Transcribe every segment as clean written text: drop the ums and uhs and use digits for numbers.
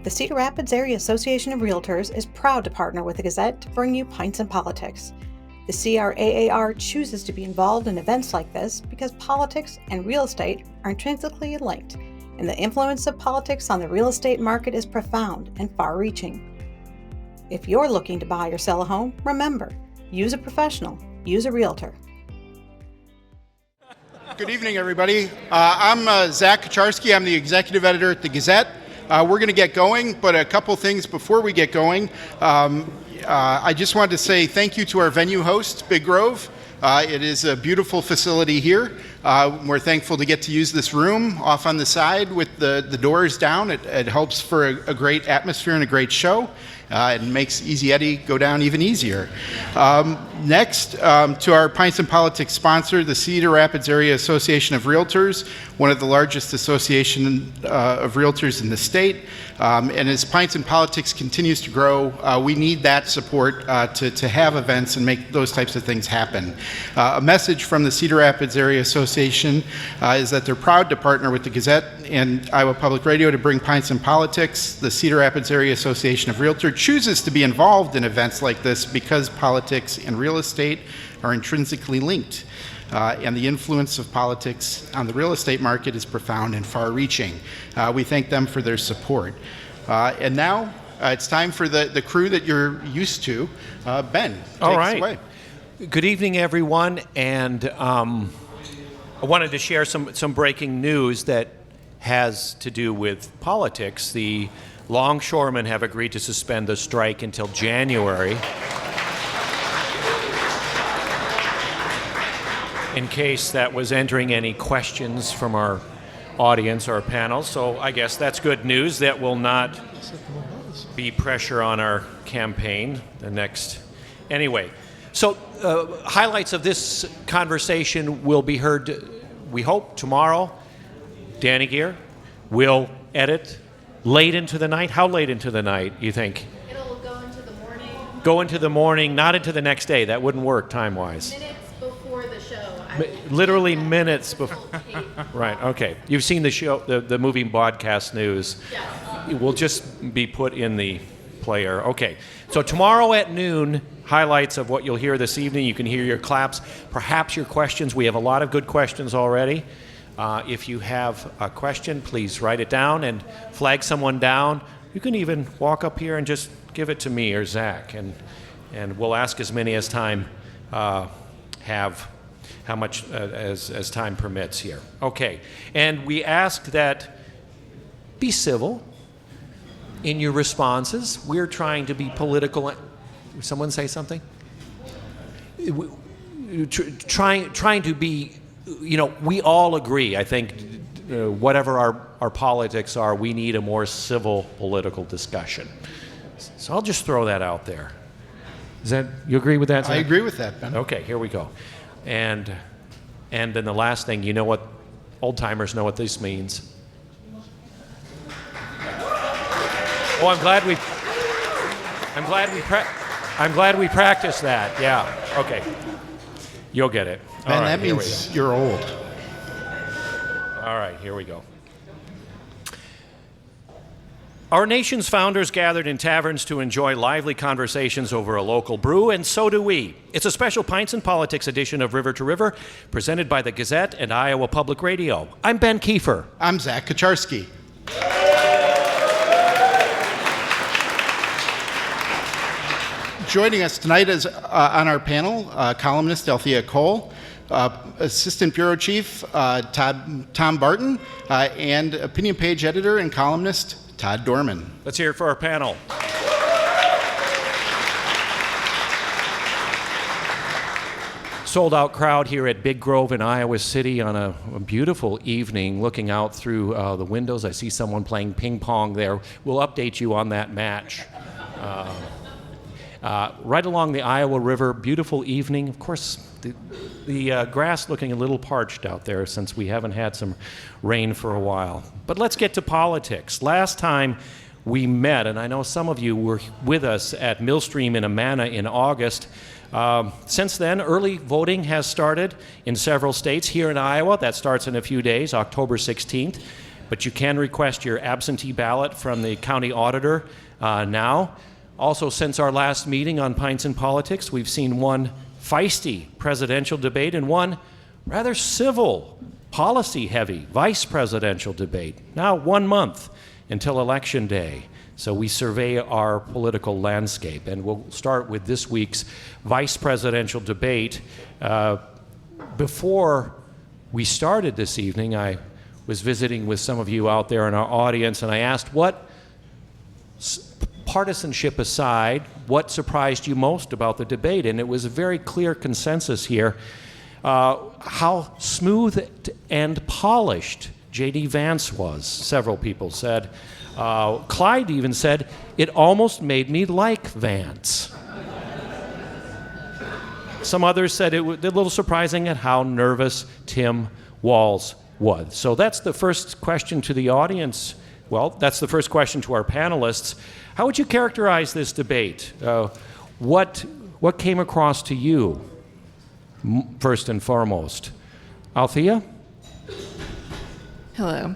The Cedar Rapids Area Association of Realtors is proud to partner with the Gazette to bring you Pints and Politics. The CRAAR chooses to be involved in events like this because politics and real estate are intrinsically linked, and the influence of politics on the real estate market is profound and far-reaching. If you're looking to buy or sell a home, remember, use a professional, use a realtor. Good evening, everybody. I'm Zach Kacharski. I'm the executive editor at the Gazette. We're going to get going, but a couple things before we get going. I just wanted to say thank you to our venue host, Big Grove. It is a beautiful facility here. We're thankful to get to use this room off on the side with the doors down. It helps for a great atmosphere and a great show. It makes Easy Eddie go down even easier. Next, to our Pints and Politics sponsor, the Cedar Rapids Area Association of Realtors, one of the largest association of realtors in the state. And as Pints and Politics continues to grow, we need that support to have events and make those types of things happen. A message from the Cedar Rapids Area Association is that they're proud to partner with the Gazette and Iowa Public Radio to bring Pints and Politics. The Cedar Rapids Area Association of Realtors chooses to be involved in events like this because politics and real estate are intrinsically linked. And the influence of politics on the real estate market is profound and far-reaching. We thank them for their support. And now it's time for the crew that you're used to. Ben, take us away. Good evening, everyone. And I wanted to share some breaking news that has to do with politics. The longshoremen have agreed to suspend the strike until January. In case that was entering any questions from our audience or panel. So I guess that's good news. That will not be pressure on our campaign the next. Anyway, so highlights of this conversation will be heard, we hope, tomorrow. Danny Gear will edit late into the night. How late into the night, you think? It'll go into the morning. Go into the morning, not into the next day. That wouldn't work time-wise. Minutes before the show. Literally minutes before. Right, okay. You've seen the show, the movie Broadcast News. Yes. It will just be put in the player. Okay, so tomorrow at noon, highlights of what you'll hear this evening. You can hear your claps, perhaps your questions. We have a lot of good questions already. If you have a question, please write it down and flag someone down. You can even walk up here and just give it to me or Zach, and we'll ask as many as time how much as time permits here. Okay, and we ask that be civil in your responses. We're trying to be political. Someone say something? Trying to be. We all agree, I think, whatever our politics are, we need a more civil political discussion. So I'll just throw that out there. You agree with that, Zach? I agree with that, Ben. Okay, here we go. And then the last thing, old timers know what this means. Oh, I'm glad we practiced that. Yeah. Okay. You'll get it. Ben, that means you're old. All right, here we go. Our nation's founders gathered in taverns to enjoy lively conversations over a local brew, and so do we. It's a special Pints and Politics edition of River to River, presented by the Gazette and Iowa Public Radio. I'm Ben Kiefer. I'm Zach Kacharski. Joining us tonight is on our panel, columnist Althea Cole, Assistant Bureau Chief Tom Barton, and opinion page editor and columnist Todd Dorman. Let's hear it for our panel. Sold out crowd here at Big Grove in Iowa City on a beautiful evening, looking out through the windows. I see someone playing ping pong there. We'll update you on that match. Right along the Iowa River, beautiful evening. Of course, the grass looking a little parched out there since we haven't had some rain for a while. But let's get to politics. Last time we met, and I know some of you were with us at Millstream in Amana in August. Since then, early voting has started in several states. Here in Iowa, that starts in a few days, October 16th. but you can request your absentee ballot from the county auditor now. Also, since our last meeting on Pints and Politics, we've seen one feisty presidential debate and one rather civil, policy-heavy vice presidential debate. Now 1 month until Election Day. So we survey our political landscape, and we'll start with this week's vice presidential debate. Before we started this evening, I was visiting with some of you out there in our audience, and I asked, what, partisanship aside, what surprised you most about the debate? And it was a very clear consensus here how smooth and polished J.D. Vance was. Several people said. Clyde even said, it almost made me like Vance. Some others said it was a little surprising at how nervous Tim Walz was. So that's the first question to the audience. Well, that's the first question to our panelists. How would you characterize this debate? What came across to you, first and foremost? Althea? Hello.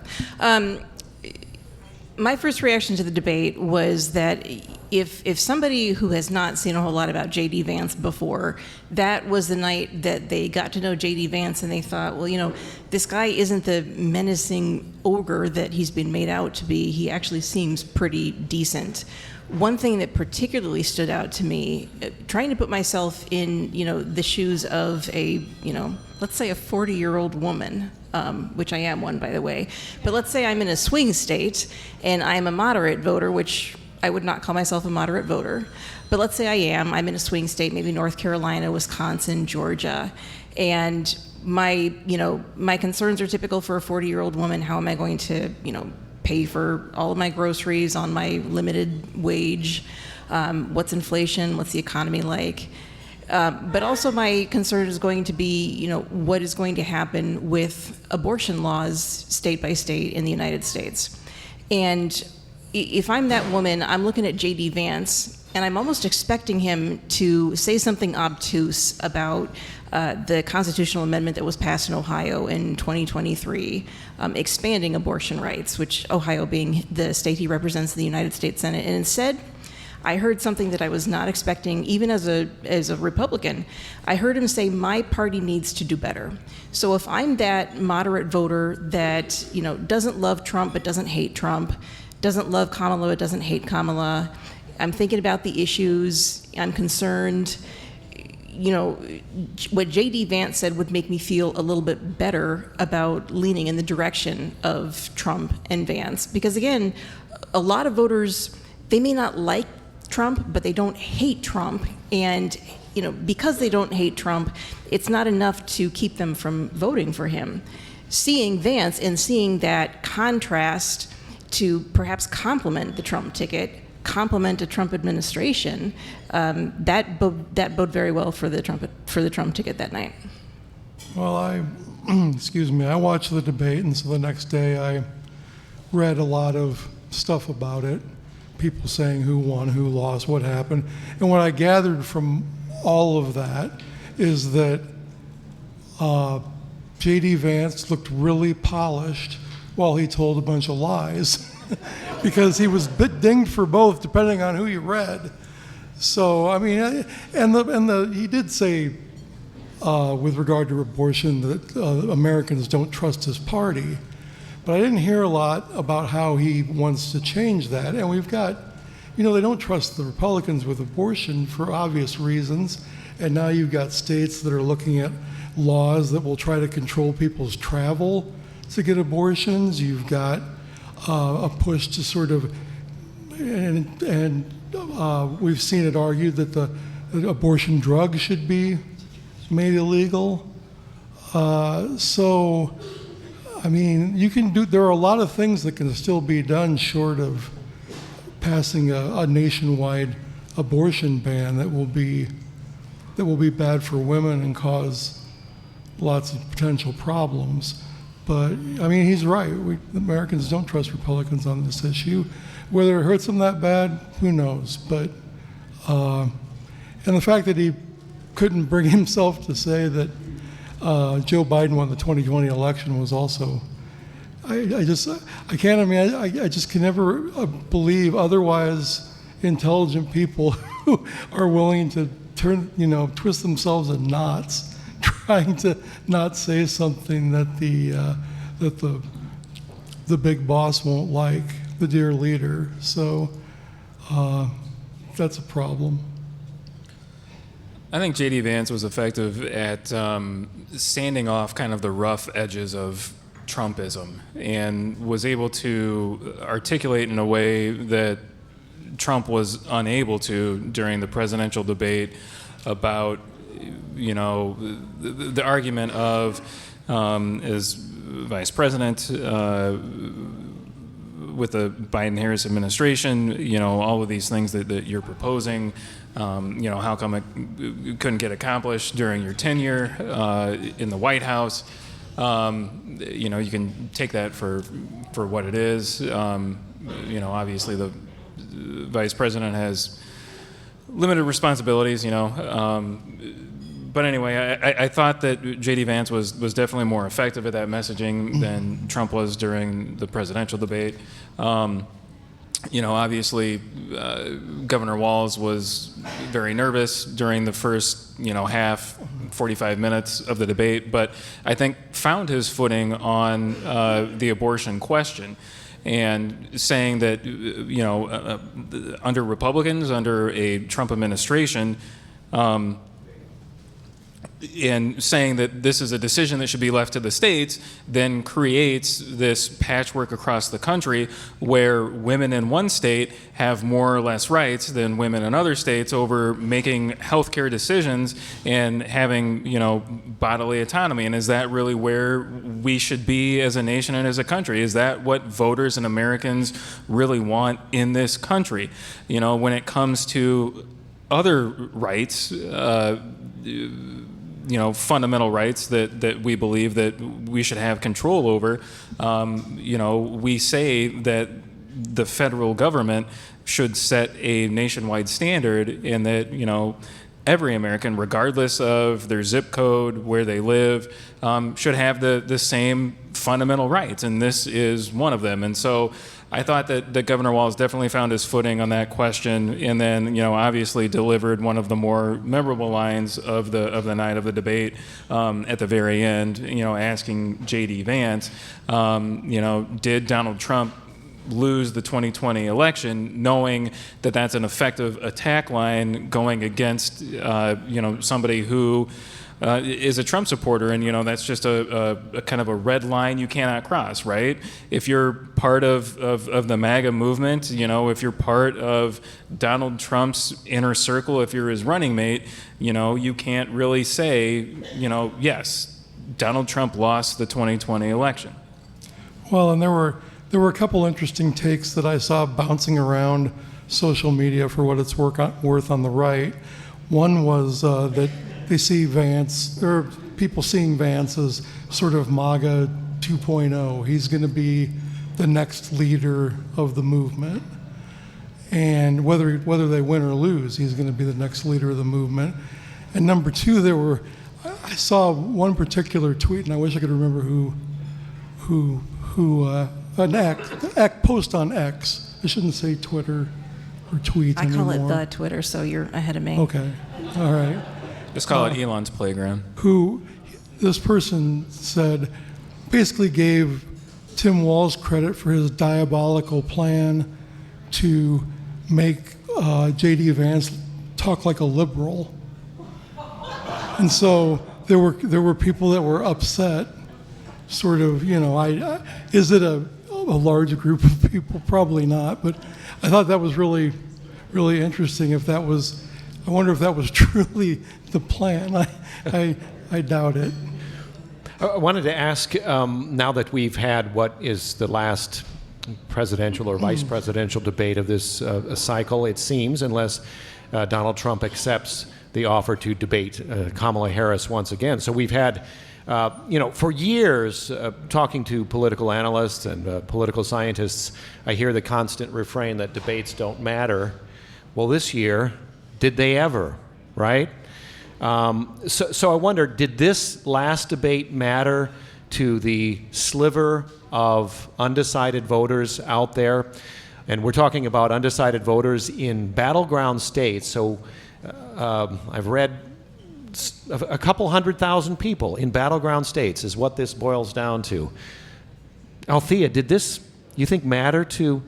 My first reaction to the debate was that if somebody who has not seen a whole lot about J.D. Vance before, that was the night that they got to know J.D. Vance and they thought, well, you know, this guy isn't the menacing ogre that he's been made out to be. He actually seems pretty decent. One thing that particularly stood out to me, trying to put myself in, the shoes of a, let's say a 40-year-old woman, which I am one, by the way. But let's say I'm in a swing state and I'm a moderate voter, which I would not call myself a moderate voter. But let's say I'm in a swing state, maybe North Carolina, Wisconsin, Georgia. And my concerns are typical for a 40-year-old woman. How am I going to, pay for all of my groceries on my limited wage? What's inflation? What's the economy like? But also my concern is going to be, what is going to happen with abortion laws state by state in the United States. And if I'm that woman, I'm looking at J.D. Vance, and I'm almost expecting him to say something obtuse about the constitutional amendment that was passed in Ohio in 2023, expanding abortion rights, which Ohio being the state he represents in the United States Senate. And instead, I heard something that I was not expecting, even as a Republican. I heard him say, my party needs to do better. So if I'm that moderate voter that, doesn't love Trump but doesn't hate Trump, doesn't love Kamala but doesn't hate Kamala, I'm thinking about the issues, I'm concerned, what J.D. Vance said would make me feel a little bit better about leaning in the direction of Trump and Vance. Because again, a lot of voters, they may not like Trump, but they don't hate Trump. And, because they don't hate Trump, it's not enough to keep them from voting for him. Seeing Vance and seeing that contrast to perhaps complement the Trump ticket, complement a Trump administration, that bode very well for the Trump ticket that night. Well, I watched the debate, and so the next day I read a lot of stuff about it, people saying who won, who lost, what happened. And what I gathered from all of that is that J.D. Vance looked really polished while he told a bunch of lies because he was dinged for both depending on who you read. So, I mean, he did say with regard to abortion that Americans don't trust his party. But I didn't hear a lot about how he wants to change that. And we've got, they don't trust the Republicans with abortion for obvious reasons. And now you've got states that are looking at laws that will try to control people's travel to get abortions. You've got a push to sort of, and we've seen it argued that the abortion drug should be made illegal. So, I mean, there are a lot of things that can still be done short of passing a nationwide abortion ban that will be bad for women and cause lots of potential problems. But, I mean, he's right. Americans don't trust Republicans on this issue. Whether it hurts them that bad, who knows? But, and the fact that he couldn't bring himself to say that Joe Biden won the 2020 election was also, I can't. I mean, I just can never believe otherwise intelligent people who are willing to twist themselves in knots, trying to not say something that the big boss won't like, the dear leader. So that's a problem. I think J.D. Vance was effective at sanding off kind of the rough edges of Trumpism and was able to articulate in a way that Trump was unable to during the presidential debate about, the argument of as vice president with the Biden-Harris administration, all of these things that you're proposing, how come it couldn't get accomplished during your tenure in the White House? You can take that for what it is. Obviously the vice president has limited responsibilities, but anyway, I thought that J.D. Vance was definitely more effective at that messaging than Trump was during the presidential debate. Obviously, Governor Walz was very nervous during the first, 45 minutes of the debate, but I think found his footing on the abortion question and saying that, under Republicans, under a Trump administration, and saying that this is a decision that should be left to the states, then creates this patchwork across the country where women in one state have more or less rights than women in other states over making healthcare decisions and having, bodily autonomy. And is that really where we should be as a nation and as a country? Is that what voters and Americans really want in this country? When it comes to other rights, fundamental rights that we believe that we should have control over, we say that the federal government should set a nationwide standard and that, every American, regardless of their zip code, where they live, should have the same fundamental rights, and this is one of them. And so I thought that Governor Walz definitely found his footing on that question, and then obviously delivered one of the more memorable lines of the night of the debate at the very end. Asking J.D. Vance, did Donald Trump lose the 2020 election, knowing that that's an effective attack line going against somebody who is a Trump supporter, and that's just a kind of a red line you cannot cross, right? If you're part of the MAGA movement, if you're part of Donald Trump's inner circle, if you're his running mate, you can't really say, yes, Donald Trump lost the 2020 election. Well, and there were a couple interesting takes that I saw bouncing around social media for what it's worth on the right. One was that they see Vance, there are people seeing Vance as sort of MAGA 2.0. He's going to be the next leader of the movement. And whether they win or lose, he's going to be the next leader of the movement. And number two, I saw one particular tweet, and I wish I could remember an post on X. I shouldn't say Twitter or tweet anymore. I call it the Twitter, so you're ahead of me. Okay, all right. Just call it Elon's playground. Who this person said basically gave Tim Walz credit for his diabolical plan to make J.D. Vance talk like a liberal. And so there were people that were upset, sort of, is it a large group of people? Probably not, but I thought that was really, really interesting. I wonder if that was truly the plan. I doubt it. I wanted to ask, now that we've had what is the last presidential or vice presidential debate of this cycle, it seems, unless Donald Trump accepts the offer to debate Kamala Harris once again. So we've had, for years, talking to political analysts and political scientists, I hear the constant refrain that debates don't matter. Well, this year, did they ever, right? So I wonder, did this last debate matter to the sliver of undecided voters out there. And we're talking about undecided voters in battleground states. So I've read a couple 100,000 people in battleground states is what this boils down to. Althea, did this, you think, matter to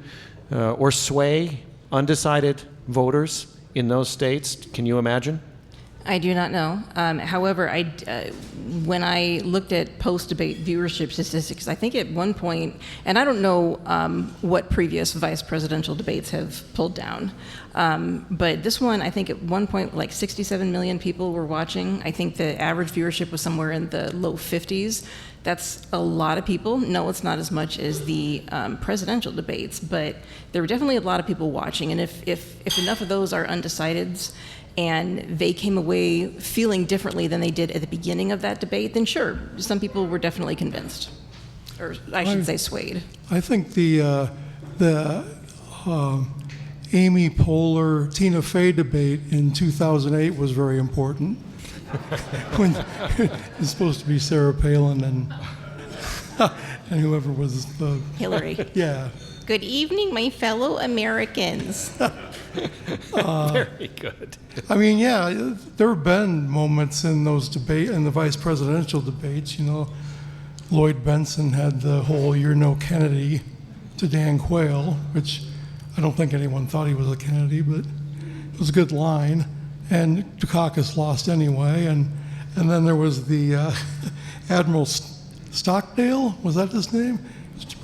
or sway undecided voters in those states? Can you imagine? I do not know. However, when I looked at post-debate viewership statistics, I think at one point, and I don't know what previous vice presidential debates have pulled down, but this one, I think at one point, like 67 million people were watching. I think the average viewership was somewhere in the low 50s. That's a lot of people. No, it's not as much as the presidential debates, but there were definitely a lot of people watching. And if enough of those are undecideds, and they came away feeling differently than they did at the beginning of that debate, then sure, some people were definitely convinced, or I should say swayed. I think the Amy Poehler Tina Fey debate in 2008 was very important. When it's supposed to be Sarah Palin and whoever was the Hillary. Yeah. Good evening, my fellow Americans. Very good. I mean, yeah, there have been moments in those in the vice presidential debates. You know, Lloyd Benson had the whole "You're no Kennedy" to Dan Quayle, which I don't think anyone thought he was a Kennedy, but it was a good line. And Dukakis lost anyway. And then there was the Admiral Stockdale, was that his name?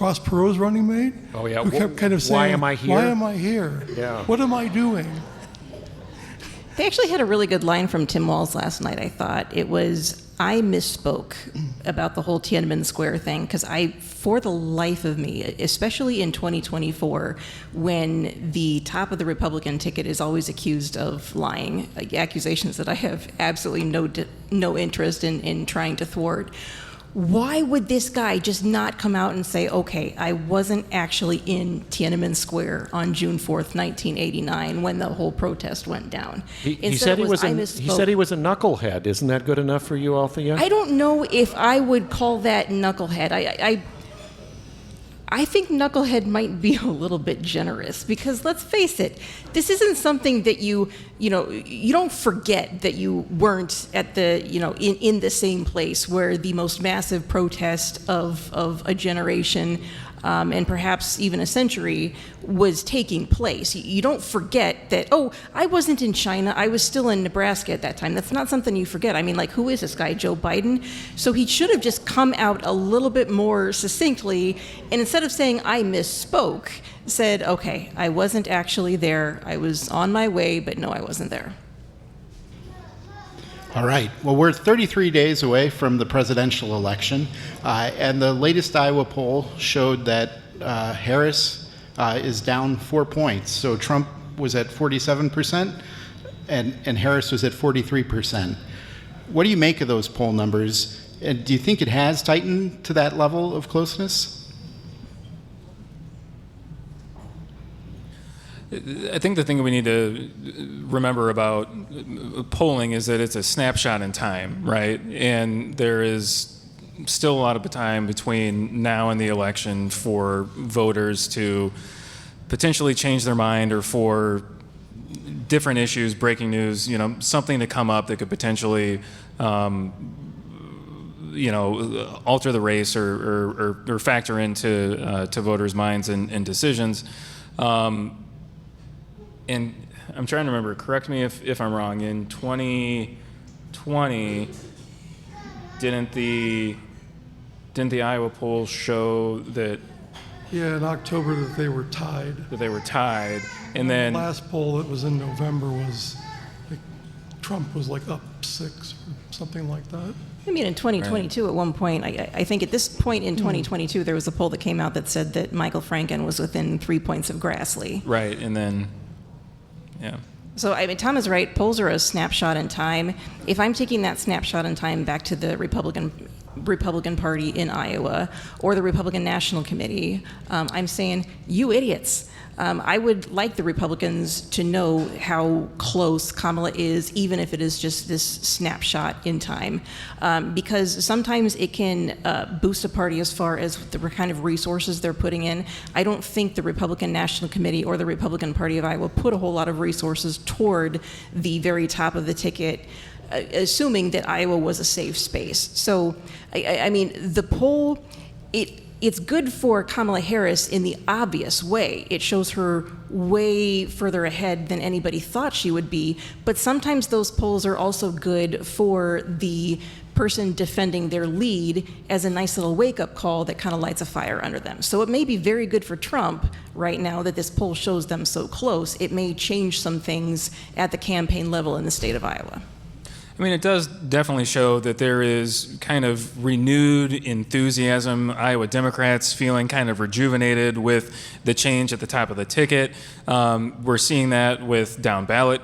Ross Perot's running mate? Oh, yeah. Who kept kind of saying, "Why am I here? Why am I here? Yeah. What am I doing?" They actually had a really good line from Tim Walz last night, I thought. It was, I misspoke about the whole Tiananmen Square thing, because for the life of me, especially in 2024, when the top of the Republican ticket is always accused of lying, accusations that I have absolutely no interest in trying to thwart, why would this guy just not come out and say, okay, I wasn't actually in Tiananmen Square on June 4th, 1989, when the whole protest went down? He said he was a knucklehead. Isn't that good enough for you, Althea? I don't know if I would call that knucklehead. I think knucklehead might be a little bit generous, because let's face it, this isn't something that you don't forget that you weren't at the, in the same place where the most massive protest of a generation and perhaps even a century was taking place. You don't forget that, oh, I wasn't in China, I was still in Nebraska at that time. That's not something you forget. I mean, like, who is this guy, Joe Biden? So he should have just come out a little bit more succinctly, and instead of saying, I misspoke, said, okay, I wasn't actually there, I was on my way, but no, I wasn't there. All right. Well, we're 33 days away from the presidential election, and the latest Iowa poll showed that Harris is down 4 points. So Trump was at 47%, and Harris was at 43%. What do you make of those poll numbers? And do you think it has tightened to that level of closeness? I think the thing we need to remember about polling is that it's a snapshot in time, right? And there is still a lot of time between now and the election for voters to potentially change their mind, or for different issues, breaking news, something to come up that could potentially alter the race or factor into to voters' minds and decisions. And I'm trying to remember, correct me if I'm wrong, in 2020, didn't the Iowa poll show that... Yeah, in October that they were tied. And then... The last poll that was in November was, like, Trump was like up 6 or something like that. I mean, in 2022, at one point, I think at this point in 2022, there was a poll that came out that said that Michael Franken was within 3 points of Grassley. Right, and then... Yeah. So, I mean, Tom is right. Polls are a snapshot in time. If I'm taking that snapshot in time back to the Republican Republican Party in Iowa or the Republican National Committee. I'm saying, you idiots. I would like the Republicans to know how close Kamala is, even if it is just this snapshot in time, because sometimes it can boost a party as far as the kind of resources they're putting in. I don't think the Republican National Committee or the Republican Party of Iowa put a whole lot of resources toward the very top of the ticket, assuming that Iowa was a safe space. So, I mean, the poll, it's good for Kamala Harris in the obvious way. It shows her way further ahead than anybody thought she would be, but sometimes those polls are also good for the person defending their lead as a nice little wake-up call that kind of lights a fire under them. So it may be very good for Trump right now that this poll shows them so close. It may change some things at the campaign level in the state of Iowa. I mean, it does definitely show that there is kind of renewed enthusiasm. Iowa Democrats feeling kind of rejuvenated with the change at the top of the ticket. We're seeing that with down ballot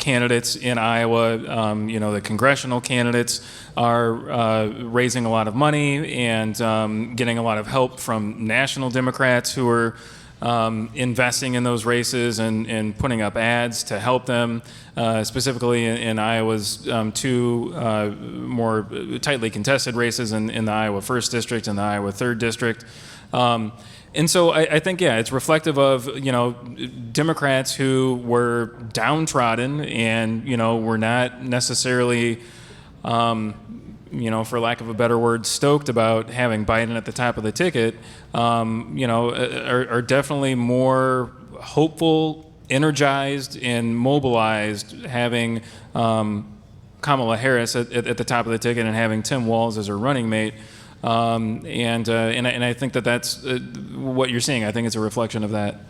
candidates in Iowa. The congressional candidates are raising a lot of money and getting a lot of help from national Democrats who are investing in those races and putting up ads to help them, specifically in Iowa's two more tightly contested races in the Iowa 1st District and the Iowa 3rd District. And so I think, it's reflective of, Democrats who were downtrodden and, were not necessarily, for lack of a better word, stoked about having Biden at the top of the ticket, are definitely more hopeful, energized, and mobilized having Kamala Harris at the top of the ticket and having Tim Walz as her running mate. And I think that's what you're seeing. I think it's a reflection of that.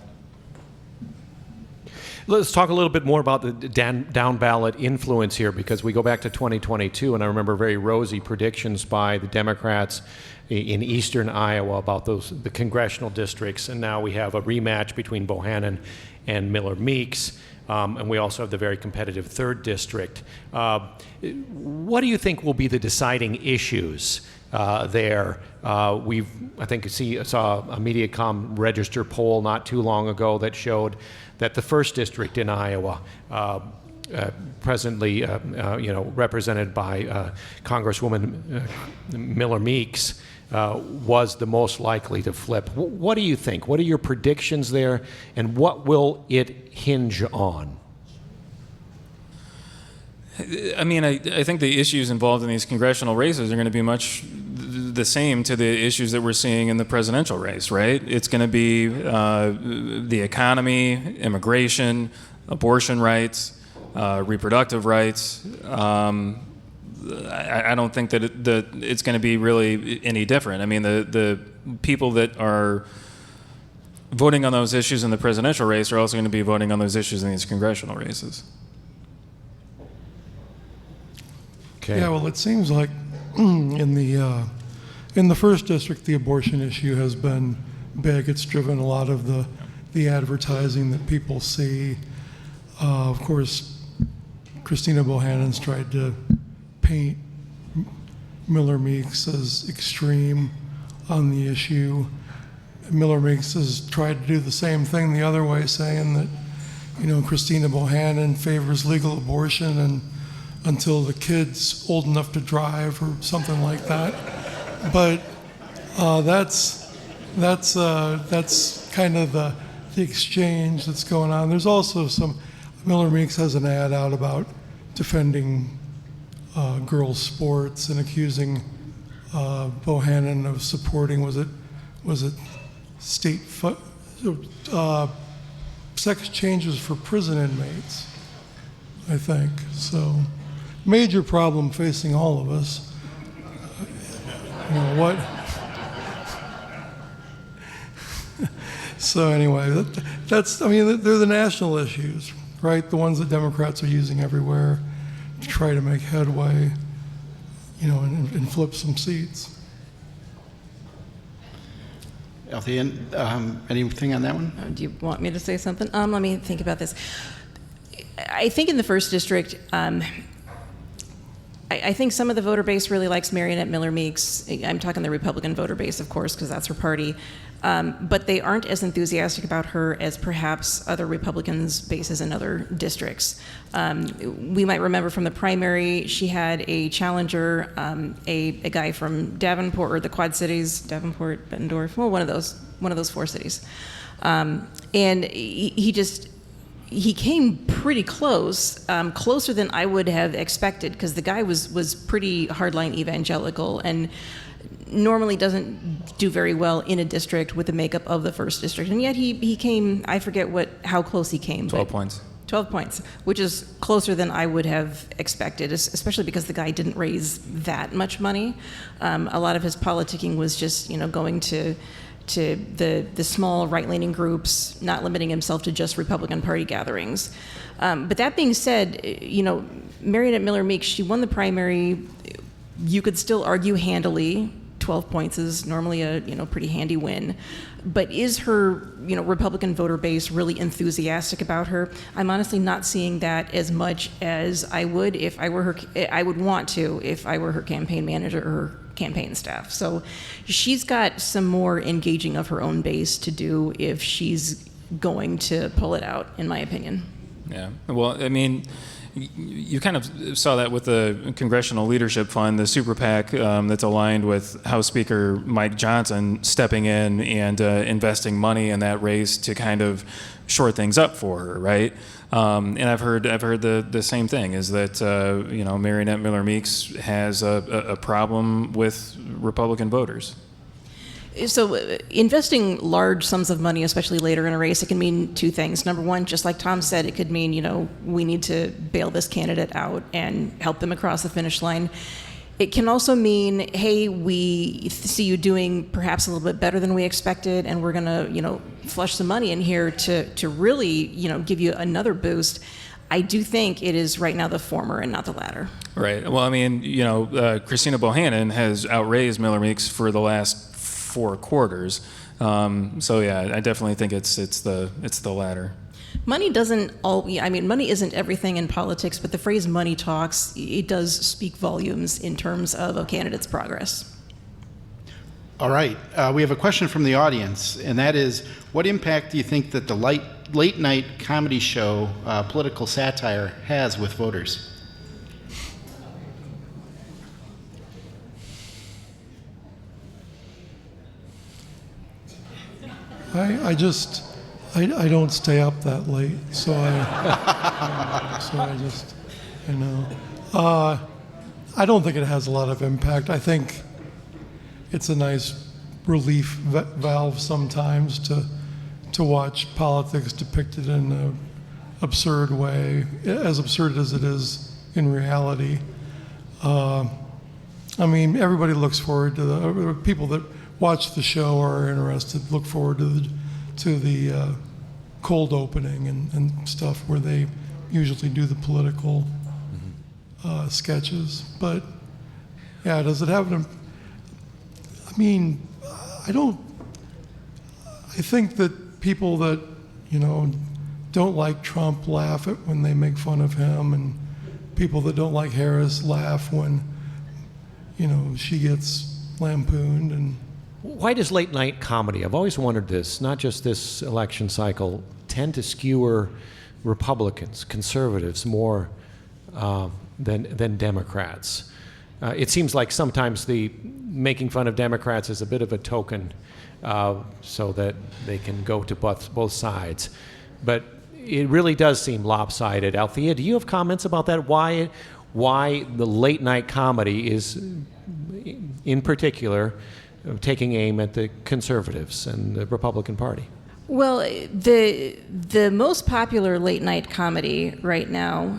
Let's talk a little bit more about the down ballot influence here, because we go back to 2022, and I remember very rosy predictions by the Democrats in eastern Iowa about the congressional districts, and now we have a rematch between Bohannon and Miller Meeks, and we also have the very competitive 3rd district. What do you think will be the deciding issues there? I think saw a Mediacom Register poll not too long ago that showed that the 1st district in Iowa, presently represented by Congresswoman Miller Meeks, was the most likely to flip. What do you think? What are your predictions there, and what will it hinge on? I mean, I think the issues involved in these congressional races are going to be much the same to the issues that we're seeing in the presidential race, right? It's going to be the economy, immigration, abortion rights, reproductive rights. I don't think that it's going to be really any different. I mean, the people that are voting on those issues in the presidential race are also going to be voting on those issues in these congressional races. Okay. Yeah, well, it seems like in the 1st district, the abortion issue has been big. It's driven a lot of the advertising that people see. Of course, Christina Bohannon's tried to paint Miller Meeks as extreme on the issue. Miller Meeks has tried to do the same thing the other way, saying that, Christina Bohannon favors legal abortion and until the kid's old enough to drive or something like that. But that's kind of the exchange that's going on. There's also Miller Meeks has an ad out about defending girls' sports and accusing Bohannon of supporting, was it state sex changes for prison inmates, I think. So major problem facing all of us. What? So anyway, they're the national issues, right? The ones that Democrats are using everywhere to try to make headway, and flip some seats. Althea, anything on that one? Do you want me to say something? Let me think about this. I think in the 1st district, I think some of the voter base really likes Marionette Miller Meeks. I'm talking the Republican voter base, of course, because that's her party. But they aren't as enthusiastic about her as perhaps other Republicans' bases in other districts. We might remember from the primary, she had a challenger, a guy from Davenport, or the Quad Cities, Davenport, Bettendorf, well, one of those 4 cities. And he came pretty close, closer than I would have expected, because the guy was pretty hardline evangelical and normally doesn't do very well in a district with the makeup of the first district. And yet he came, I forget how close he came. 12 points. 12 points, which is closer than I would have expected, especially because the guy didn't raise that much money. A lot of his politicking was just, going to the small right-leaning groups, not limiting himself to just Republican Party gatherings. But that being said, Marionette Miller Meeks, she won the primary. You could still argue handily. 12 points is normally a pretty handy win. But is her Republican voter base really enthusiastic about her? I'm honestly not seeing that as much as I would if I were her. I would want to if I were her campaign manager or her campaign staff. So she's got some more engaging of her own base to do if she's going to pull it out, in my opinion. Yeah. Well, I mean, you kind of saw that with the Congressional Leadership Fund, the super PAC that's aligned with House Speaker Mike Johnson stepping in and investing money in that race to kind of shore things up for her, right? And I've heard the same thing, is that Marionette Miller Meeks has a problem with Republican voters. So investing large sums of money, especially later in a race, it can mean 2 things. Number one, just like Tom said, it could mean, we need to bail this candidate out and help them across the finish line. It can also mean, hey, we see you doing perhaps a little bit better than we expected, and we're going to, flush some money in here to really, give you another boost. I do think it is right now the former and not the latter. Right. Well, I mean, Christina Bohannon has outraised Miller Meeks for the last 4 quarters. So yeah, I definitely think it's the latter. Money money isn't everything in politics, but the phrase money talks, it does speak volumes in terms of a candidate's progress. All right. We have a question from the audience, and that is, what impact do you think that the late night comedy show, political satire, has with voters? I don't stay up that late, so I don't think it has a lot of impact. I think it's a nice relief valve sometimes to watch politics depicted in an absurd way, as absurd as it is in reality. Everybody looks forward to the people that watch the show are interested, look forward to the cold opening and stuff where they usually do the political sketches. But yeah, does it have an? I think that people that don't like Trump laugh at when they make fun of him, and people that don't like Harris laugh when she gets lampooned. And why does late night comedy, I've always wondered this, not just this election cycle, tend to skewer Republicans, conservatives more than Democrats? It seems like sometimes the making fun of Democrats is a bit of a token so that they can go to both sides. But it really does seem lopsided. Althea, do you have comments about that? Why the late night comedy is, in particular, taking aim at the conservatives and the Republican Party? Well, the most popular late night comedy right now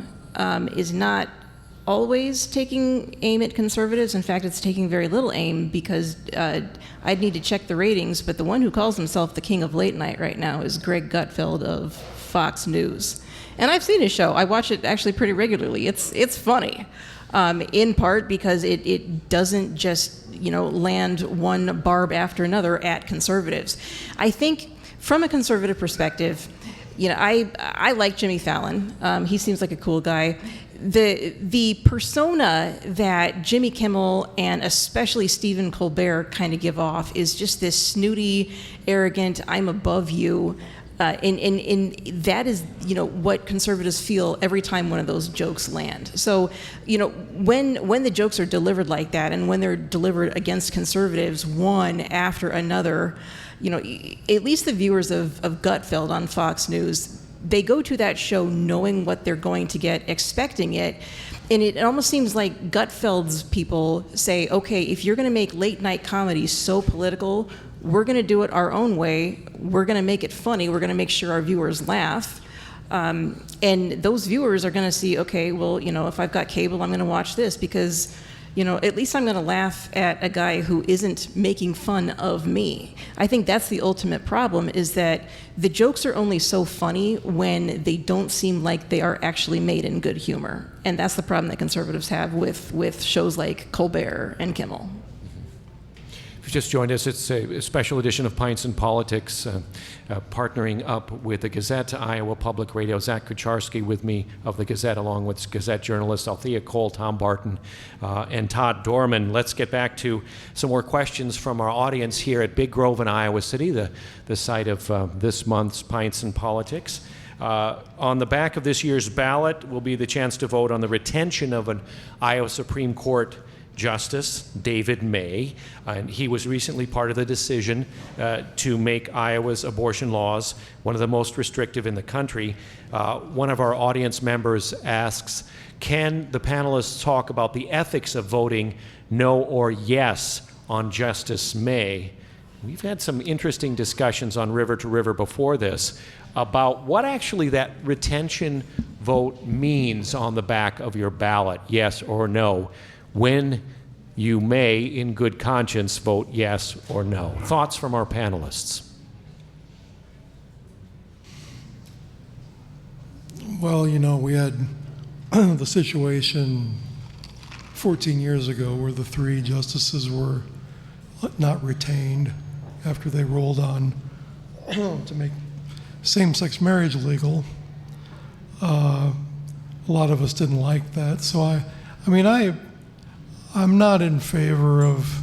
is not always taking aim at conservatives. In fact, it's taking very little aim, because I'd need to check the ratings, but the one who calls himself the king of late night right now is Greg Gutfeld of Fox News. And I've seen his show. I watch it actually pretty regularly. It's funny, in part because it doesn't just land one barb after another at conservatives. I think from a conservative perspective, I like Jimmy Fallon. He seems like a cool guy. the persona that Jimmy Kimmel and especially Stephen Colbert kind of give off is just this snooty, arrogant, I'm above you. And that is, what conservatives feel every time one of those jokes land. So, when the jokes are delivered like that, and when they're delivered against conservatives one after another, at least the viewers of Gutfeld on Fox News, they go to that show knowing what they're going to get, expecting it. And it almost seems like Gutfeld's people say, okay, if you're going to make late night comedy so political, we're going to do it our own way. We're going to make it funny. We're going to make sure our viewers laugh. And those viewers are going to see, okay, well, if I've got cable, I'm going to watch this because, at least I'm going to laugh at a guy who isn't making fun of me. I think that's the ultimate problem, is that the jokes are only so funny when they don't seem like they are actually made in good humor. And that's the problem that conservatives have with shows like Colbert and Kimmel. If you just joined us, it's a special edition of Pints and Politics, partnering up with the Gazette, Iowa Public Radio. Zach Kucharski with me of the Gazette, along with Gazette journalists Althea Cole, Tom Barton, and Todd Dorman. Let's get back to some more questions from our audience here at Big Grove in Iowa City, the site of this month's Pints and Politics. On the back of this year's ballot will be the chance to vote on the retention of an Iowa Supreme Court Justice, David May, and he was recently part of the decision to make Iowa's abortion laws one of the most restrictive in the country. One of our audience members asks, can the panelists talk about the ethics of voting no or yes on Justice May? We've had some interesting discussions on River to River before this about what actually that retention vote means on the back of your ballot, yes or no, when you may, in good conscience, vote yes or no. Thoughts from our panelists? Well, we had the situation 14 years ago where the three justices were not retained after they rolled on to make same-sex marriage legal. A lot of us didn't like that. So I'm not in favor of,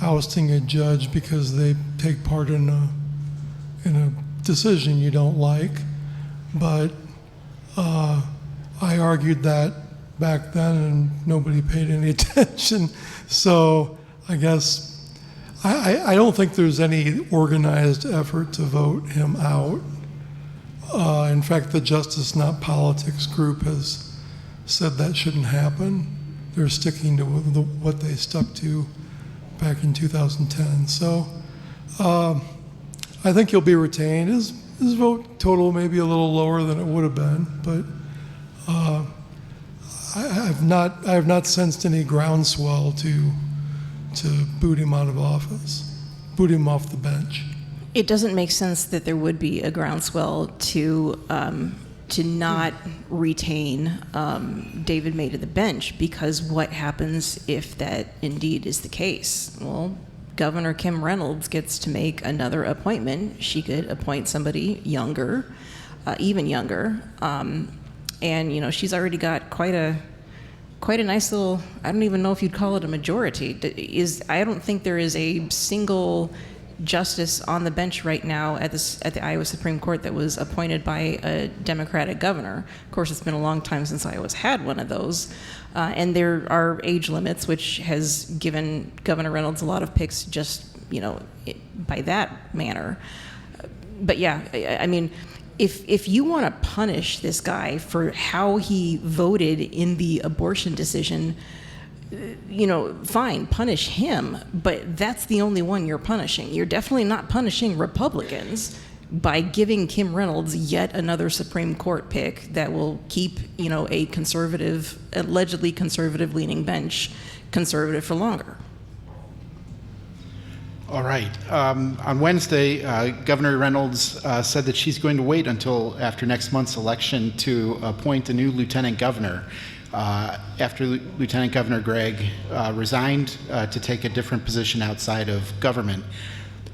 ousting a judge because they take part in a decision you don't like. But I argued that back then and nobody paid any attention. So I guess I don't think there's any organized effort to vote him out. In fact, the Justice Not Politics group has said that shouldn't happen. They're sticking to what they stuck to back in 2010. So I think he'll be retained. His vote total may be a little lower than it would have been, but I have not sensed any groundswell to boot him out of office, boot him off the bench. It doesn't make sense that there would be a groundswell to not retain David May to the bench, because what happens if that indeed is the case? Well, Governor Kim Reynolds gets to make another appointment. She could appoint somebody younger, even younger, and she's already got quite a nice little. I don't even know if you'd call it a majority. I don't think there is a single justice on the bench right now at the Iowa Supreme Court that was appointed by a Democratic governor. Of course, it's been a long time since Iowa's had one of those. And there are age limits, which has given Governor Reynolds a lot of picks just, by that manner. But yeah, I mean, if you want to punish this guy for how he voted in the abortion decision, fine, punish him, but that's the only one you're punishing. You're definitely not punishing Republicans by giving Kim Reynolds yet another Supreme Court pick that will keep, a conservative, allegedly conservative-leaning bench conservative for longer. All right. On Wednesday, Governor Reynolds said that she's going to wait until after next month's election to appoint a new lieutenant governor. After Lieutenant Governor Gregg resigned to take a different position outside of government.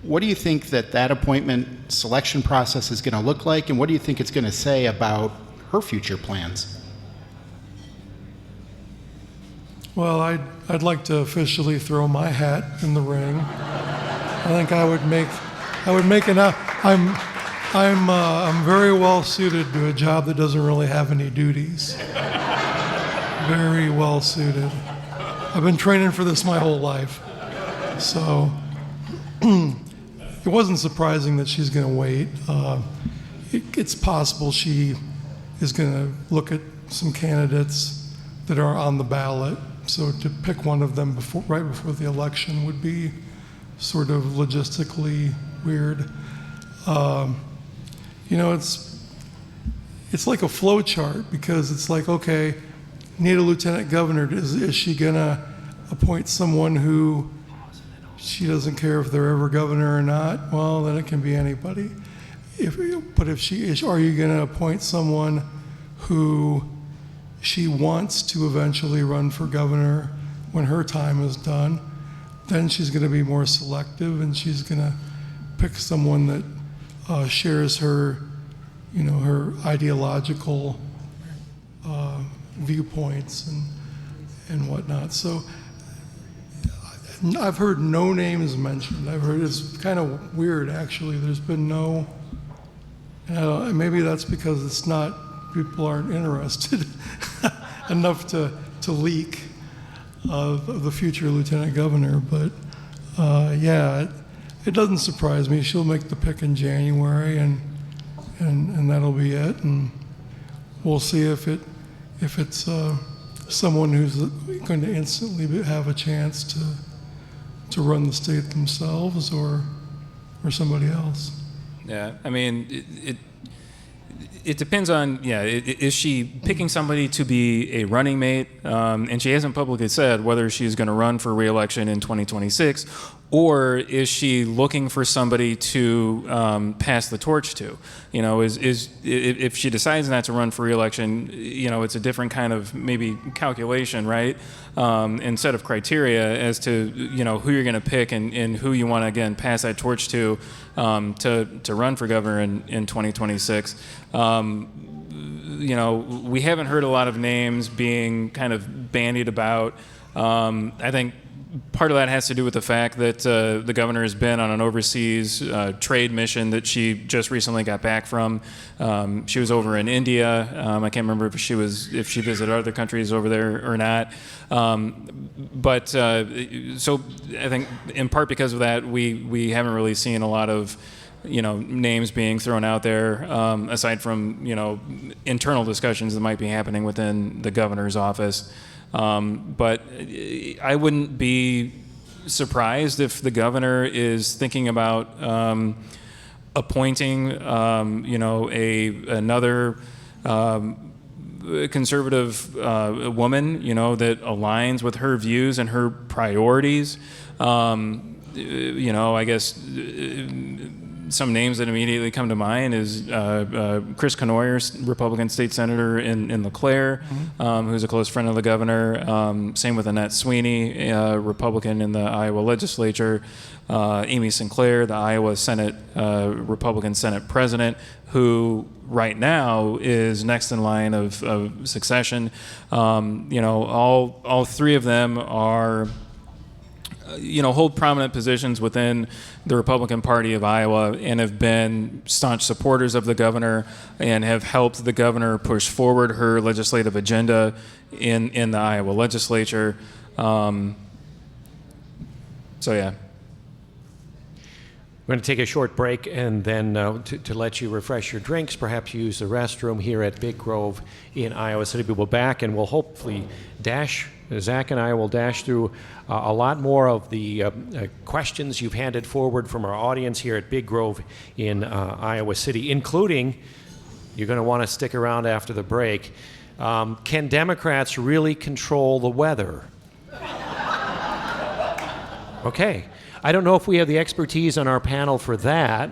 What do you think that appointment selection process is going to look like, and what do you think it's going to say about her future plans? Well, I'd like to officially throw my hat in the ring. I think I would make enough. I'm very well suited to a job that doesn't really have any duties. Very well suited. I've been training for this my whole life. So it wasn't surprising that she's going to wait. It's possible she is going to look at some candidates that are on the ballot. So to pick one of them right before the election would be sort of logistically weird. It's like a flow chart, because it's like, okay, need a lieutenant governor. Is she gonna appoint someone who she doesn't care if they're ever governor or not? Well, then it can be anybody. But she is, are you gonna appoint someone who she wants to eventually run for governor when her time is done? Then she's going to be more selective, and she's going to pick someone that shares her, her ideological viewpoints and whatnot. So I've heard no names mentioned. I've heard, it's kind of weird, actually. There's been no, maybe that's because it's not, people aren't interested enough to leak of the future lieutenant governor. But it doesn't surprise me. She'll make the pick in January, and that'll be it. And we'll see if it's someone who's going to instantly have a chance to run the state themselves, or somebody else. Yeah, I mean, it depends on, is she picking somebody to be a running mate? And she hasn't publicly said whether she's going to run for re-election in 2026, or is she looking for somebody to pass the torch to? If she decides not to run for re-election, it's a different kind of maybe calculation, right? And set of criteria as to, who you're going to pick and who you want to, again, pass that torch to run for governor in 2026. We haven't heard a lot of names being kind of bandied about. I think part of that has to do with the fact that the governor has been on an overseas trade mission that she just recently got back from. She was over in India. I can't remember if she visited other countries over there or not. So I think in part because of that, we haven't really seen a lot of names being thrown out there, aside from internal discussions that might be happening within the governor's office. But I wouldn't be surprised if the governor is thinking about appointing, another conservative woman, that aligns with her views and her priorities. I guess some names that immediately come to mind is Chris Conoyer, Republican state senator in LeClaire, who's a close friend of the governor. Same with Annette Sweeney, Republican in the Iowa legislature. Amy Sinclair, the Iowa Senate Republican Senate president, who right now is next in line of succession. All three of them are hold prominent positions within the Republican Party of Iowa and have been staunch supporters of the governor and have helped the governor push forward her legislative agenda in the Iowa legislature. So, yeah. We're going to take a short break, and then to let you refresh your drinks, perhaps use the restroom here at Big Grove in Iowa City. We'll be back, and we'll hopefully Zach and I will dash through a lot more of the questions you've handed forward from our audience here at Big Grove in Iowa City, including, you're going to want to stick around after the break, can Democrats really control the weather? Okay. I don't know if we have the expertise on our panel for that.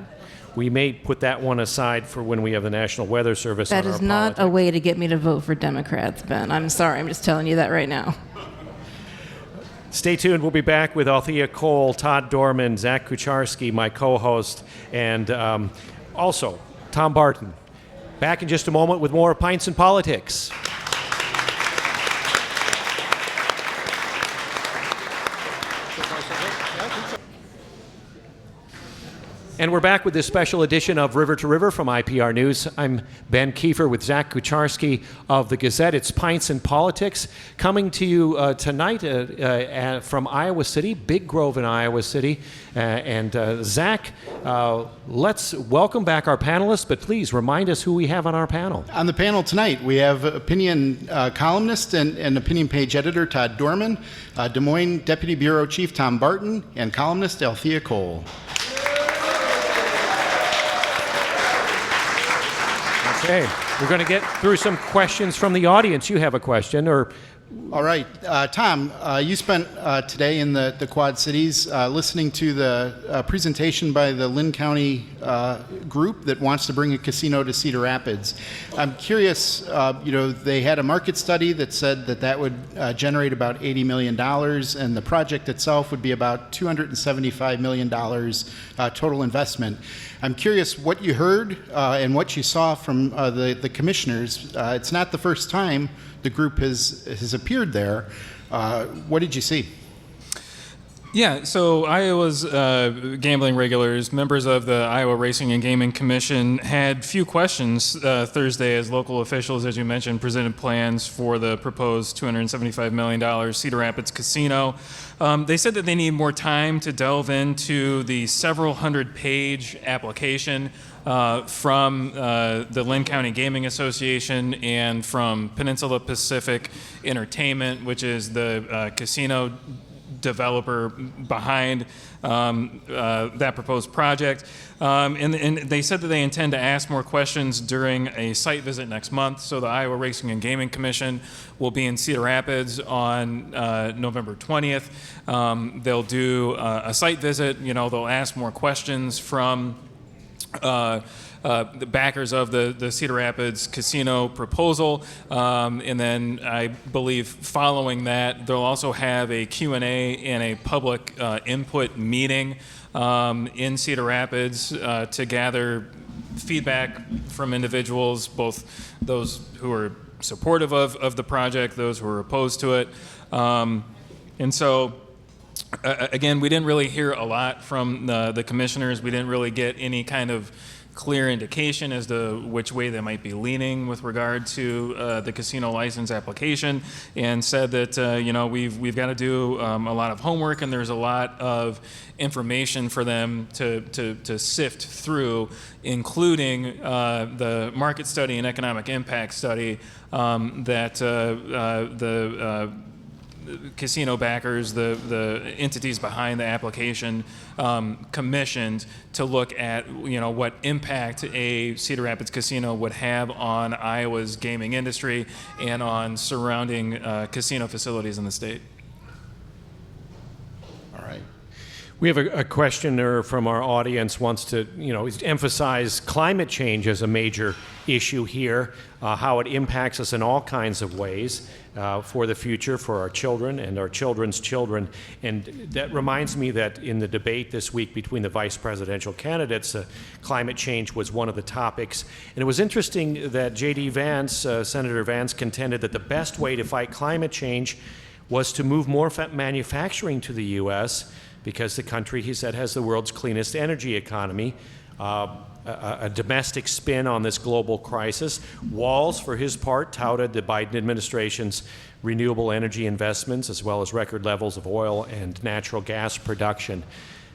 We may put that one aside for when we have the National Weather Service on our That is not politics. a way to get me to vote for Democrats, Ben. I'm sorry. I'm just telling you that right now. Stay tuned. We'll be back with Althea Cole, Todd Dorman, Zach Kucharski, my co-host, and also Tom Barton. Back in just a moment with more Pints and Politics. And we're back with this special edition of River to River from IPR News. I'm Ben Kiefer with Zach Kucharski of the Gazette. It's Pints and Politics, coming to you tonight from Iowa City, Big Grove in Iowa City. Zach, let's welcome back our panelists, but please remind us who we have on our panel. On the panel tonight, we have opinion columnist and opinion page editor Todd Dorman, Des Moines Deputy Bureau Chief Tom Barton, and columnist Althea Cole. Okay, we're going to get through some questions from the audience. You have a question, or? All right, Tom, you spent today in the Quad Cities listening to the presentation by the Lynn County group that wants to bring a casino to Cedar Rapids. I'm curious, they had a market study that said that would generate about $80 million, and the project itself would be about $275 million total investment. I'm curious what you heard and what you saw from the commissioners. It's not the first time the group has appeared there. What did you see? Yeah, so Iowa's gambling regulators, members of the Iowa Racing and Gaming Commission, had few questions Thursday as local officials, as you mentioned, presented plans for the proposed $275 million Cedar Rapids casino. They said that they need more time to delve into the several hundred-page application from the Lynn County Gaming Association and from Peninsula Pacific Entertainment, which is the casino developer behind that proposed project. And they said that they intend to ask more questions during a site visit next month. So the Iowa Racing and Gaming Commission will be in Cedar Rapids on November 20th. They'll do a site visit. They'll ask more questions from the backers of the Cedar Rapids casino proposal, and then I believe following that they'll also have a Q&A and a public input meeting in Cedar Rapids to gather feedback from individuals, both those who are supportive of the project, those who are opposed to it. And so again, we didn't really hear a lot from the commissioners. We didn't really get any kind of clear indication as to which way they might be leaning with regard to the casino license application, and said that we've got to do a lot of homework, and there's a lot of information for them to sift through, including the market study and economic impact study that the casino backers, the entities behind the application, commissioned to look at what impact a Cedar Rapids casino would have on Iowa's gaming industry and on surrounding casino facilities in the state. All right. We have a questioner from our audience wants to, emphasize climate change as a major issue here, how it impacts us in all kinds of ways for the future, for our children and our children's children. And that reminds me that in the debate this week between the vice presidential candidates, climate change was one of the topics. And it was interesting that J.D. Vance, Senator Vance, contended that the best way to fight climate change was to move more manufacturing to the U.S., because the country, he said, has the world's cleanest energy economy, a domestic spin on this global crisis. Walz, for his part, touted the Biden administration's renewable energy investments as well as record levels of oil and natural gas production.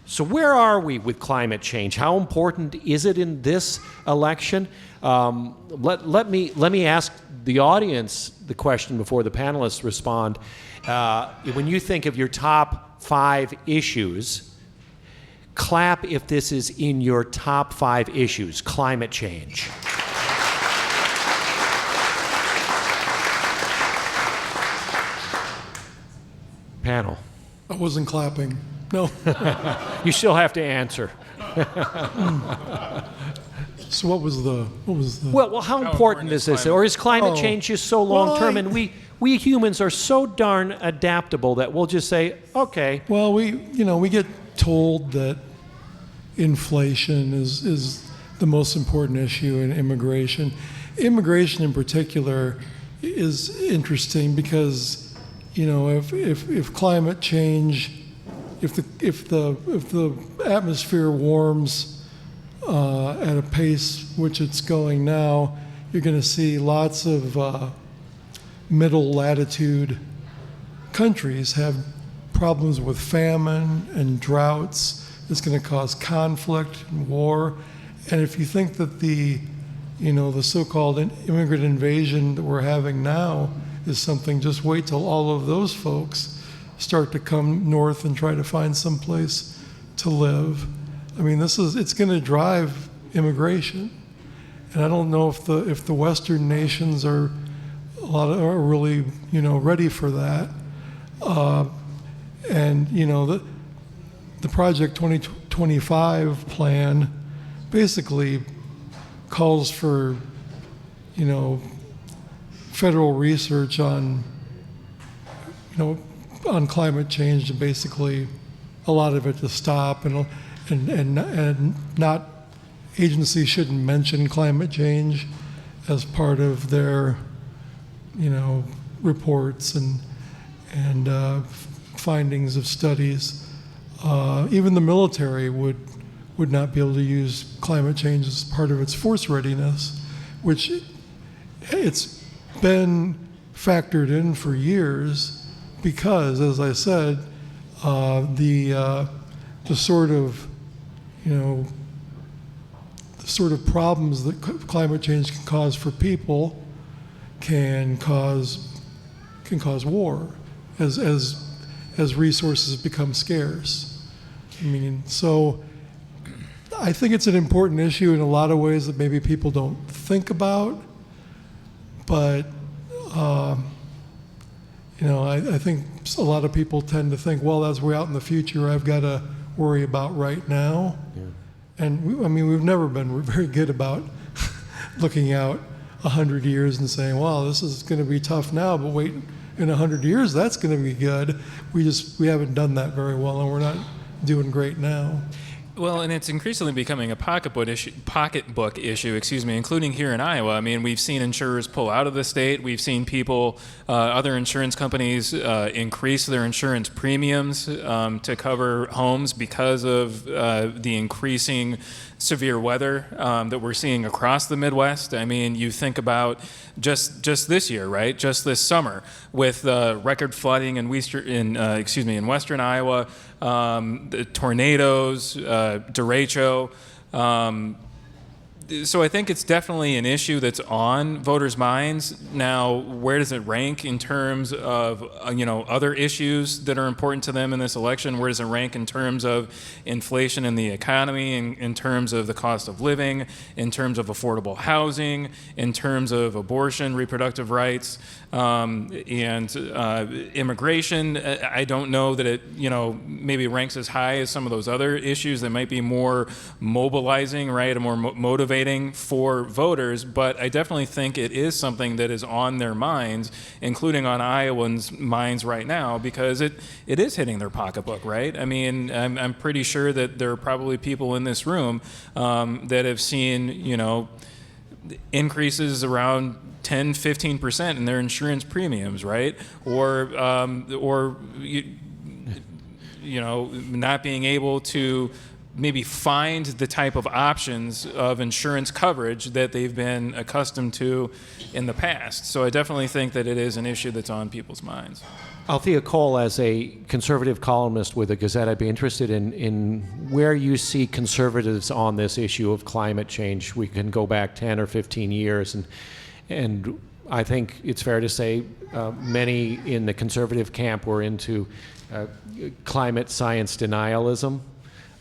So where are we with climate change? How important is it in this election? Let me ask the audience the question before the panelists respond. When you think of your top 5 issues, clap if this is in your top 5 issues. Climate change. Panel. I wasn't clapping. No. You still have to answer. So what was the? Well, how important is this? Or is climate change just so long term? And we humans are so darn adaptable that we'll just say, okay. Well, we get told that inflation is the most important issue in immigration. Immigration in particular is interesting because, if climate change, if the atmosphere warms at a pace which it's going now, you're going to see lots of middle latitude countries have problems with famine and droughts. It's going to cause conflict and war. And if you think that the so-called immigrant invasion that we're having now is something, just wait till all of those folks start to come north and try to find some place to live. I mean, it's going to drive immigration. And I don't know if the Western nations are really ready for that. And the Project 2025 plan basically calls for federal research on climate change, and basically a lot of it to stop, and not, agencies shouldn't mention climate change as part of their reports and findings of studies. Even the military would not be able to use climate change as part of its force readiness, which it's been factored in for years because, as I said, the sort of problems that climate change can cause for people can cause war as resources become scarce. I mean, so I think it's an important issue in a lot of ways that maybe people don't think about, but I think a lot of people tend to think, well, that's way out in the future. I've got to worry about right now. Yeah. And we've never been very good about looking out 100 years and saying, well, this is going to be tough now, but wait, in 100 years, that's going to be good. We haven't done that very well, and we're not doing great now. Well, and it's increasingly becoming a pocketbook issue, including here in Iowa. I mean, we've seen insurers pull out of the state. We've seen people, other insurance companies, increase their insurance premiums to cover homes because of the increasing severe weather that we're seeing across the Midwest. I mean, you think about just this year, right? Just this summer, with record flooding in western Iowa, the tornadoes, derecho. So I think it's definitely an issue that's on voters' minds. Now, where does it rank in terms of other issues that are important to them in this election? Where does it rank in terms of inflation in the economy, in terms of the cost of living, in terms of affordable housing, in terms of abortion, reproductive rights, and immigration? I don't know that it maybe ranks as high as some of those other issues that might be more mobilizing, right, and more motivating for voters, but I definitely think it is something that is on their minds, including on Iowans' minds right now, because it is hitting their pocketbook, right? I mean, I'm pretty sure that there are probably people in this room that have seen, increases around 10, 15% in their insurance premiums, right? Or not being able to maybe find the type of options of insurance coverage that they've been accustomed to in the past. So I definitely think that it is an issue that's on people's minds. Althea Cole, as a conservative columnist with the Gazette, I'd be interested in where you see conservatives on this issue of climate change. We can go back 10 or 15 years, and I think it's fair to say many in the conservative camp were into climate science denialism.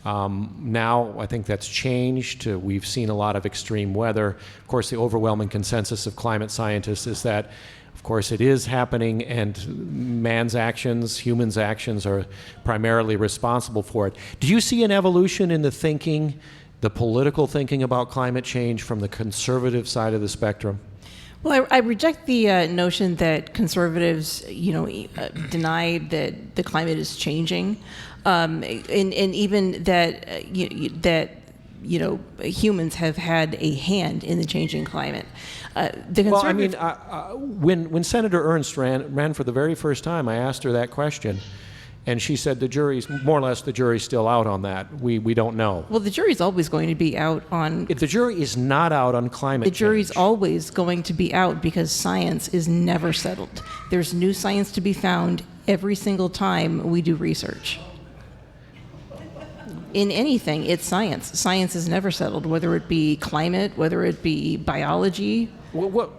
Now, I think that's changed. We've seen a lot of extreme weather. Of course, the overwhelming consensus of climate scientists is that, of course, it is happening, and humans' actions are primarily responsible for it. Do you see an evolution in the thinking, the political thinking about climate change from the conservative side of the spectrum? Well, I reject the notion that conservatives, deny that the climate is changing, and even that humans have had a hand in the changing climate. When Senator Ernst ran for the very first time, I asked her that question, And she said the jury's still out on that. We don't know. Well, the jury's always going to be out on. If the jury is not out on climate change. The jury's always going to be out because science is never settled. There's new science to be found every single time we do research. In anything, it's science. Science is never settled, whether it be climate, whether it be biology. I don't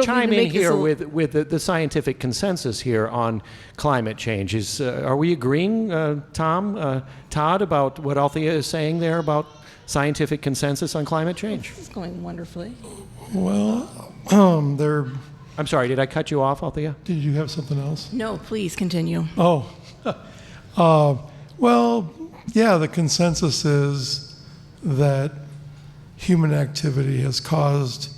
chime mean to in make here this with the scientific consensus here on climate change. Are we agreeing, Todd, about what Althea is saying there about scientific consensus on climate change? This is going wonderfully. Well, I'm sorry, did I cut you off, Althea? did you have something else? No, please continue. Oh, well, yeah, the consensus is that human activity has caused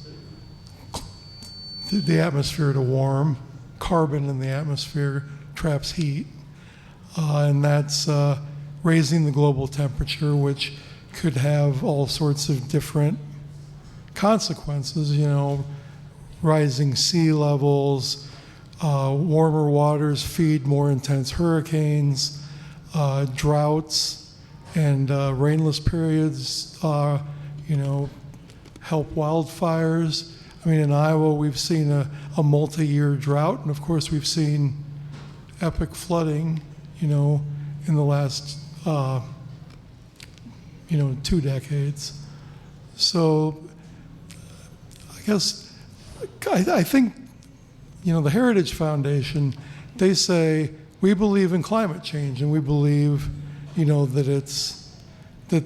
the atmosphere to warm. Carbon in the atmosphere traps heat, and that's raising the global temperature, which could have all sorts of different consequences, rising sea levels, warmer waters feed more intense hurricanes, droughts and rainless periods, help wildfires. I mean, in Iowa, we've seen a multi-year drought, and of course, we've seen epic flooding, in the last, 2 decades. So, I guess, I think, the Heritage Foundation, they say, we believe in climate change, and we believe, that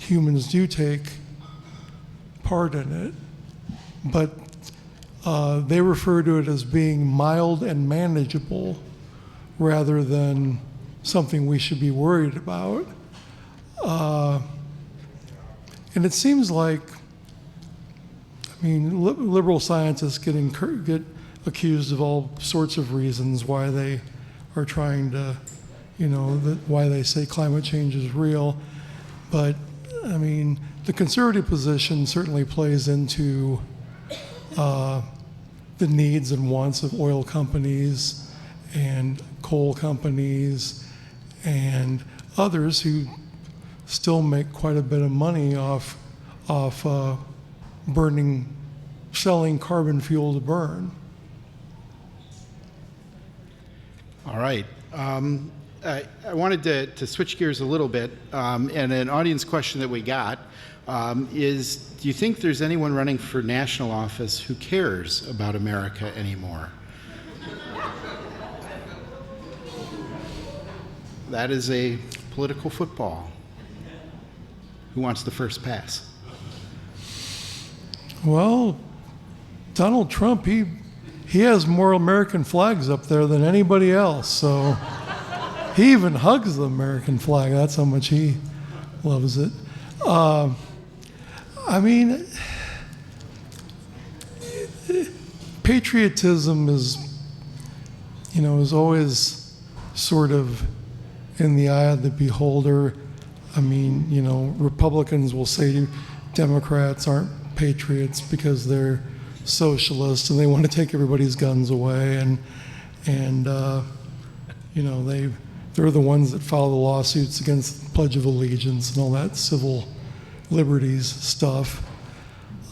humans do take part in it, but they refer to it as being mild and manageable rather than something we should be worried about. And it seems like, liberal scientists get accused of all sorts of reasons why they are trying to, why they say climate change is real. But, the conservative position certainly plays into the needs and wants of oil companies and coal companies and others who still make quite a bit of money off selling carbon fuel to burn. All right. I wanted to switch gears a little bit, and an audience question that we got is, do you think there's anyone running for national office who cares about America anymore? That is a political football. Who wants the first pass? Well, Donald Trump, he has more American flags up there than anybody else, so he even hugs the American flag. That's how much he loves it. Patriotism is always sort of in the eye of the beholder. Republicans will say Democrats aren't patriots because they're socialists and they want to take everybody's guns away, and they're the ones that file the lawsuits against the Pledge of Allegiance and all that civil liberties stuff.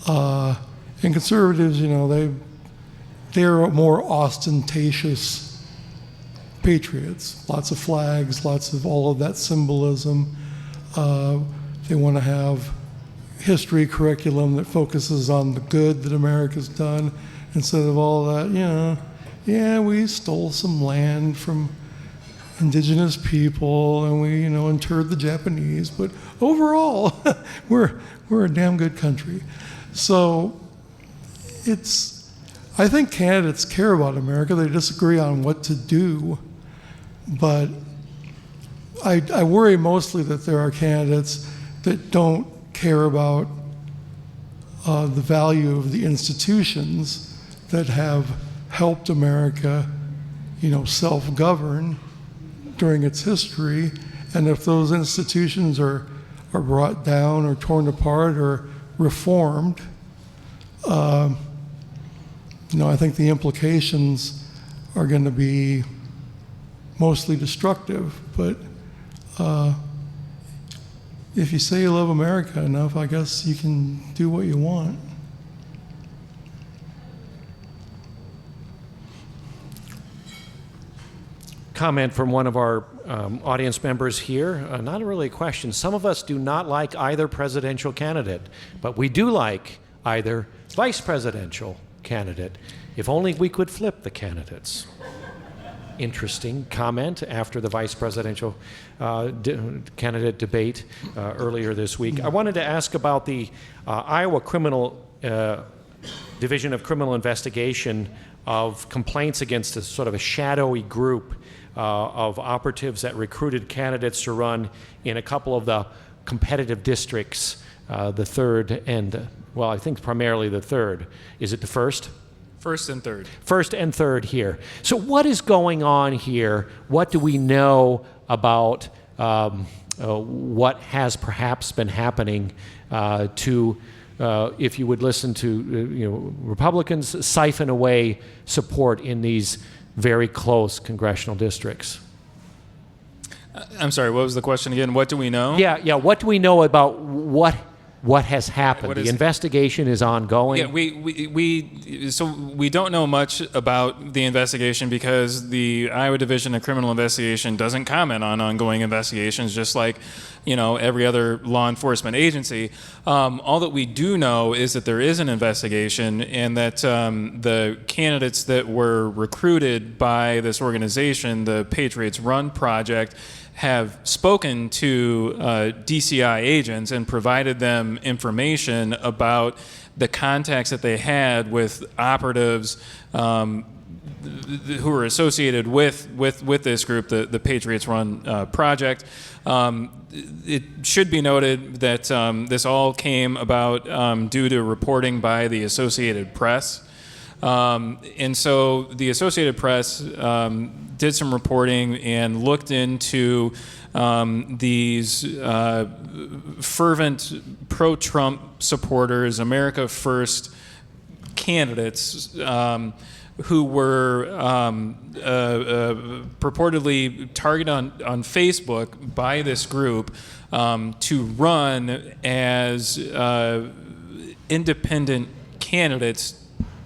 And conservatives, they're more ostentatious patriots. Lots of flags, lots of all of that symbolism. They want to have history curriculum that focuses on the good that America's done instead of all that, we stole some land from indigenous people and we, interred the Japanese, but overall, we're a damn good country. So I think candidates care about America. They disagree on what to do, but I worry mostly that there are candidates that don't care about the value of the institutions that have helped America, self-govern during its history. And if those institutions are brought down or torn apart or reformed, I think the implications are going to be mostly destructive. But if you say you love America enough, I guess you can do what you want. Comment from one of our audience members here. Not really a question. Some of us do not like either presidential candidate, but we do like either vice presidential candidate. If only we could flip the candidates. Interesting comment after the vice presidential candidate debate earlier this week. I wanted to ask about the Iowa Criminal Division of Criminal Investigation of complaints against a sort of a shadowy group of operatives that recruited candidates to run in a couple of the competitive districts, the third and, well, I think primarily the third. Is it the first? First and third. First and third here. So what is going on here? What do we know about what has perhaps been happening to, if you would listen to Republicans, siphon away support in these very close congressional districts? I'm sorry, what was the question again? What do we know? Yeah. What do we know about what has happened? The investigation is ongoing. Yeah, we don't know much about the investigation because the Iowa Division of Criminal Investigation doesn't comment on ongoing investigations, just like every other law enforcement agency. All that we do know is that there is an investigation, and that the candidates that were recruited by this organization, the Patriots Run Project, have spoken to DCI agents and provided them information about the contacts that they had with operatives who were associated with this group, the Patriots Run Project. It should be noted that this all came about due to reporting by the Associated Press. And so the Associated Press did some reporting and looked into these fervent pro-Trump supporters, America First candidates who were purportedly targeted on Facebook by this group to run as independent candidates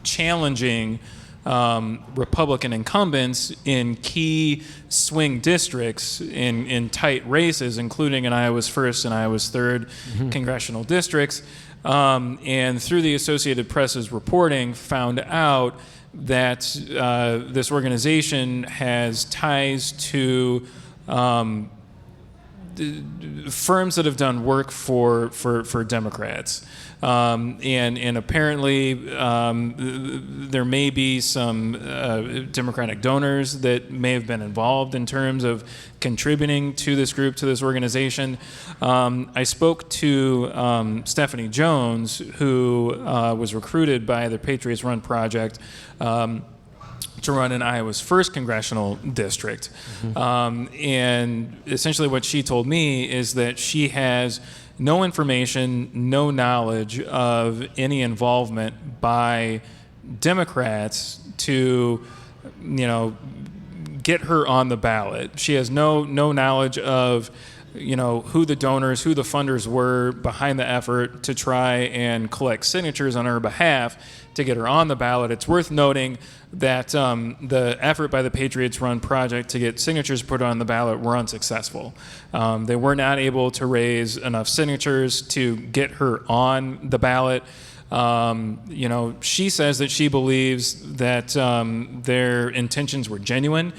challenging Republican incumbents in key swing districts in tight races, including in Iowa's 1st and Iowa's 3rd congressional districts. And through the Associated Press's reporting, found out that this organization has ties to firms that have done work for Democrats. And apparently there may be some Democratic donors that may have been involved in terms of contributing to this group, to this organization. I spoke to Stephanie Jones, who was recruited by the Patriots Run Project to run in Iowa's 1st congressional district. And essentially what she told me is that she has no information, no knowledge of any involvement by Democrats to, get her on the ballot. She has no knowledge of, who the donors, who the funders were behind the effort to try and collect signatures on her behalf to get her on the ballot. It's worth noting that the effort by the Patriots Run Project to get signatures put on the ballot were unsuccessful. They were not able to raise enough signatures to get her on the ballot. She says that she believes that their intentions were genuine.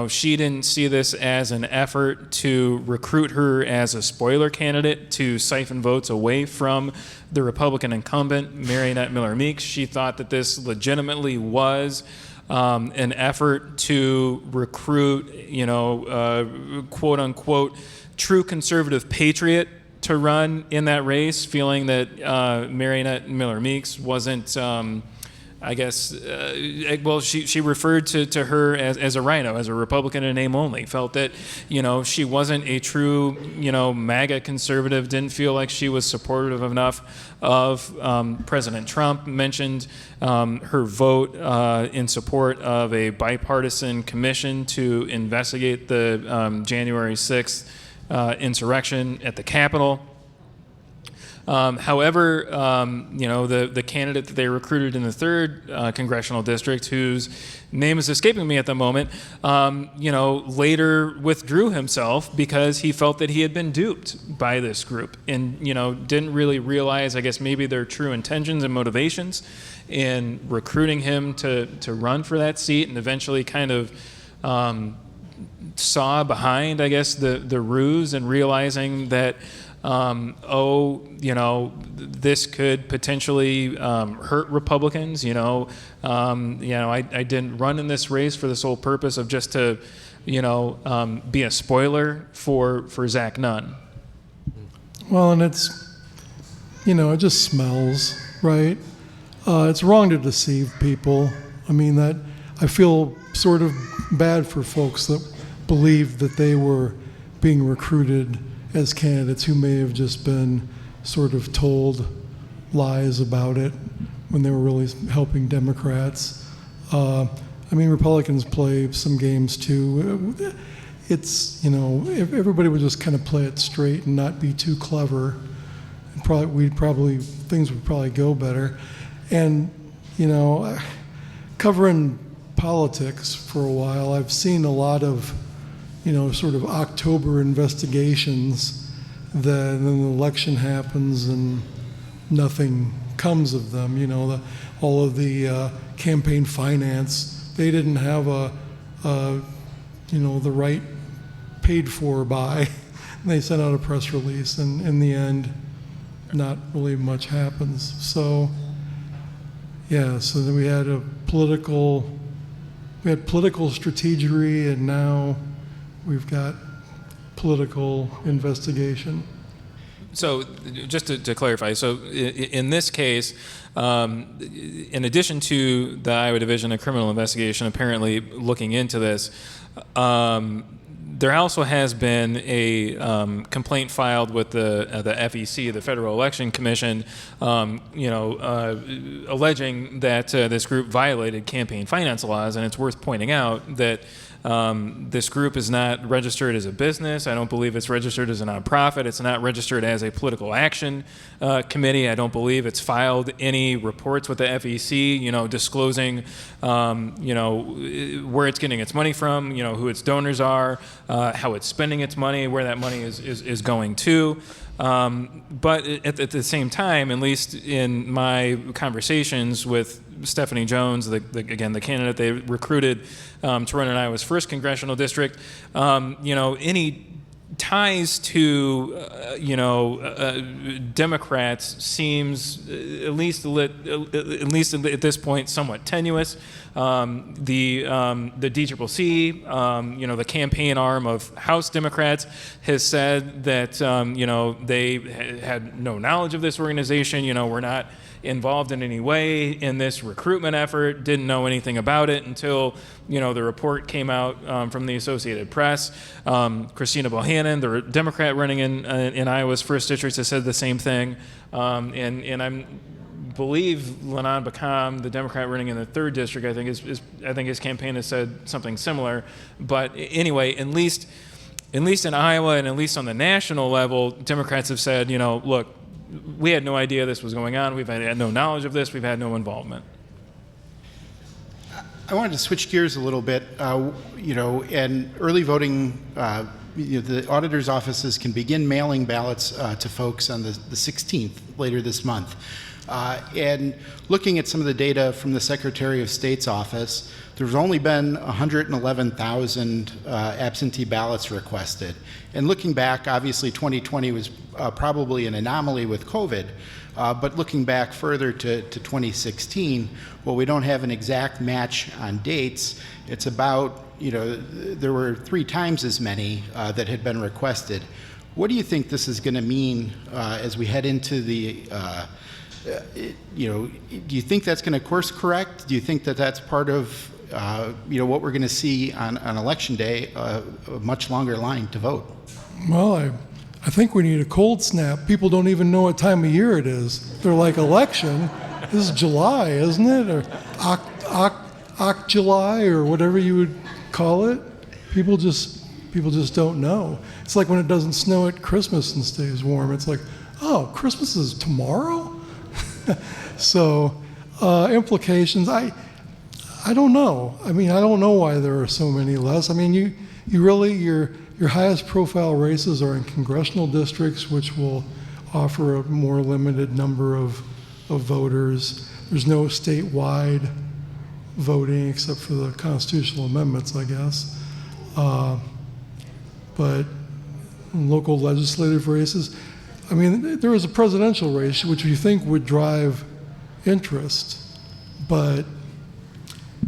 She didn't see this as an effort to recruit her as a spoiler candidate to siphon votes away from the Republican incumbent, Mariannette Miller Meeks. She thought that this legitimately was an effort to recruit, quote unquote, true conservative patriot to run in that race, feeling that Mariannette Miller Meeks wasn't I guess, well, she referred to her as a rhino, as a Republican in name only, felt that, she wasn't a true, MAGA conservative, didn't feel like she was supportive enough of President Trump, mentioned her vote in support of a bipartisan commission to investigate the January 6th insurrection at the Capitol. However, the candidate that they recruited in the 3rd congressional district, whose name is escaping me at the moment, later withdrew himself because he felt that he had been duped by this group and, didn't really realize, I guess, maybe their true intentions and motivations in recruiting him to run for that seat, and eventually kind of saw behind, I guess, the ruse and realizing that this could potentially hurt Republicans. I didn't run in this race for the sole purpose of just to, be a spoiler for Zach Nunn. Well, and it's, it just smells, right? It's wrong to deceive people. I feel sort of bad for folks that believed that they were being recruited as candidates who may have just been sort of told lies about it when they were really helping Democrats. Republicans play some games too. It's, if everybody would just kind of play it straight and not be too clever, things would probably go better. And, covering politics for a while, I've seen a lot of sort of October investigations that then the election happens and nothing comes of them. All of the campaign finance, they didn't have the right paid for by. They sent out a press release, and in the end, not really much happens. So, so then we had political strategery, and now we've got political investigation. So just to clarify, so in this case, in addition to the Iowa Division of Criminal Investigation apparently looking into this, there also has been a complaint filed with the FEC, the Federal Election Commission, alleging that this group violated campaign finance laws. And it's worth pointing out that this group is not registered as a business. I don't believe it's registered as a nonprofit. It's not registered as a political action committee. I don't believe it's filed any reports with the FEC, disclosing, where it's getting its money from, who its donors are, how it's spending its money, where that money is going to. But at the same time, at least in my conversations with Stephanie Jones, the candidate they recruited to run in Iowa's 1st congressional district, any ties to Democrats seems at least at this point somewhat tenuous. The DCCC, the campaign arm of House Democrats, has said that they had no knowledge of this organization. We're not involved in any way in this recruitment effort, didn't know anything about it until the report came out from the Associated Press. Christina Bohannon, the Democrat running in Iowa's 1st district, has said the same thing, and I believe Lenon Bakam, the Democrat running in the 3rd district, I think his campaign has said something similar. But anyway, at least in Iowa and at least on the national level, Democrats have said, look, we had no idea this was going on. We've had no knowledge of this. We've had no involvement. I wanted to switch gears a little bit. And early voting, the auditor's offices can begin mailing ballots to folks on the 16th, later this month. And looking at some of the data from the Secretary of State's office, there's only been 111,000 absentee ballots requested. And looking back, obviously 2020 was probably an anomaly with COVID, but looking back further to 2016, well, we don't have an exact match on dates. It's about, there were 3 times as many that had been requested. What do you think this is going to mean as we head into the do you think that's going to course correct? Do you think that that's part of what we're going to see on election day, a much longer line to vote? Well, I think we need a cold snap. People don't even know what time of year it is. They're like, election? This is July, isn't it? Or July, or whatever you would call it. People just don't know. It's like when it doesn't snow at Christmas and stays warm. It's like, oh, Christmas is tomorrow? So implications, I don't know. I mean, I don't know why there are so many less. I mean, you really, your highest profile races are in congressional districts, which will offer a more limited number of voters. There's no statewide voting except for the constitutional amendments, I guess. But local legislative races, I mean, there is a presidential race which you think would drive interest, but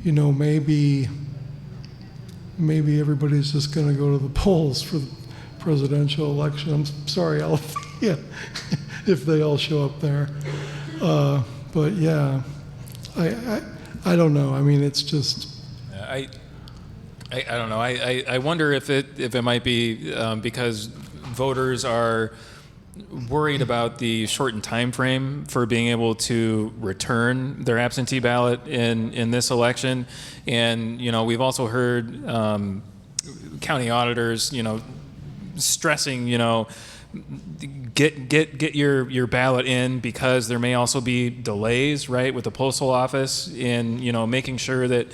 maybe everybody's just going to go to the polls for the presidential election. I'm sorry, Althea, if they all show up there. But yeah, I don't know. I mean, it's just. I don't know. I wonder if it might be because voters are worried about the shortened time frame for being able to return their absentee ballot in this election. And we've also heard county auditors stressing get your ballot in, because there may also be delays, right, with the postal office in making sure that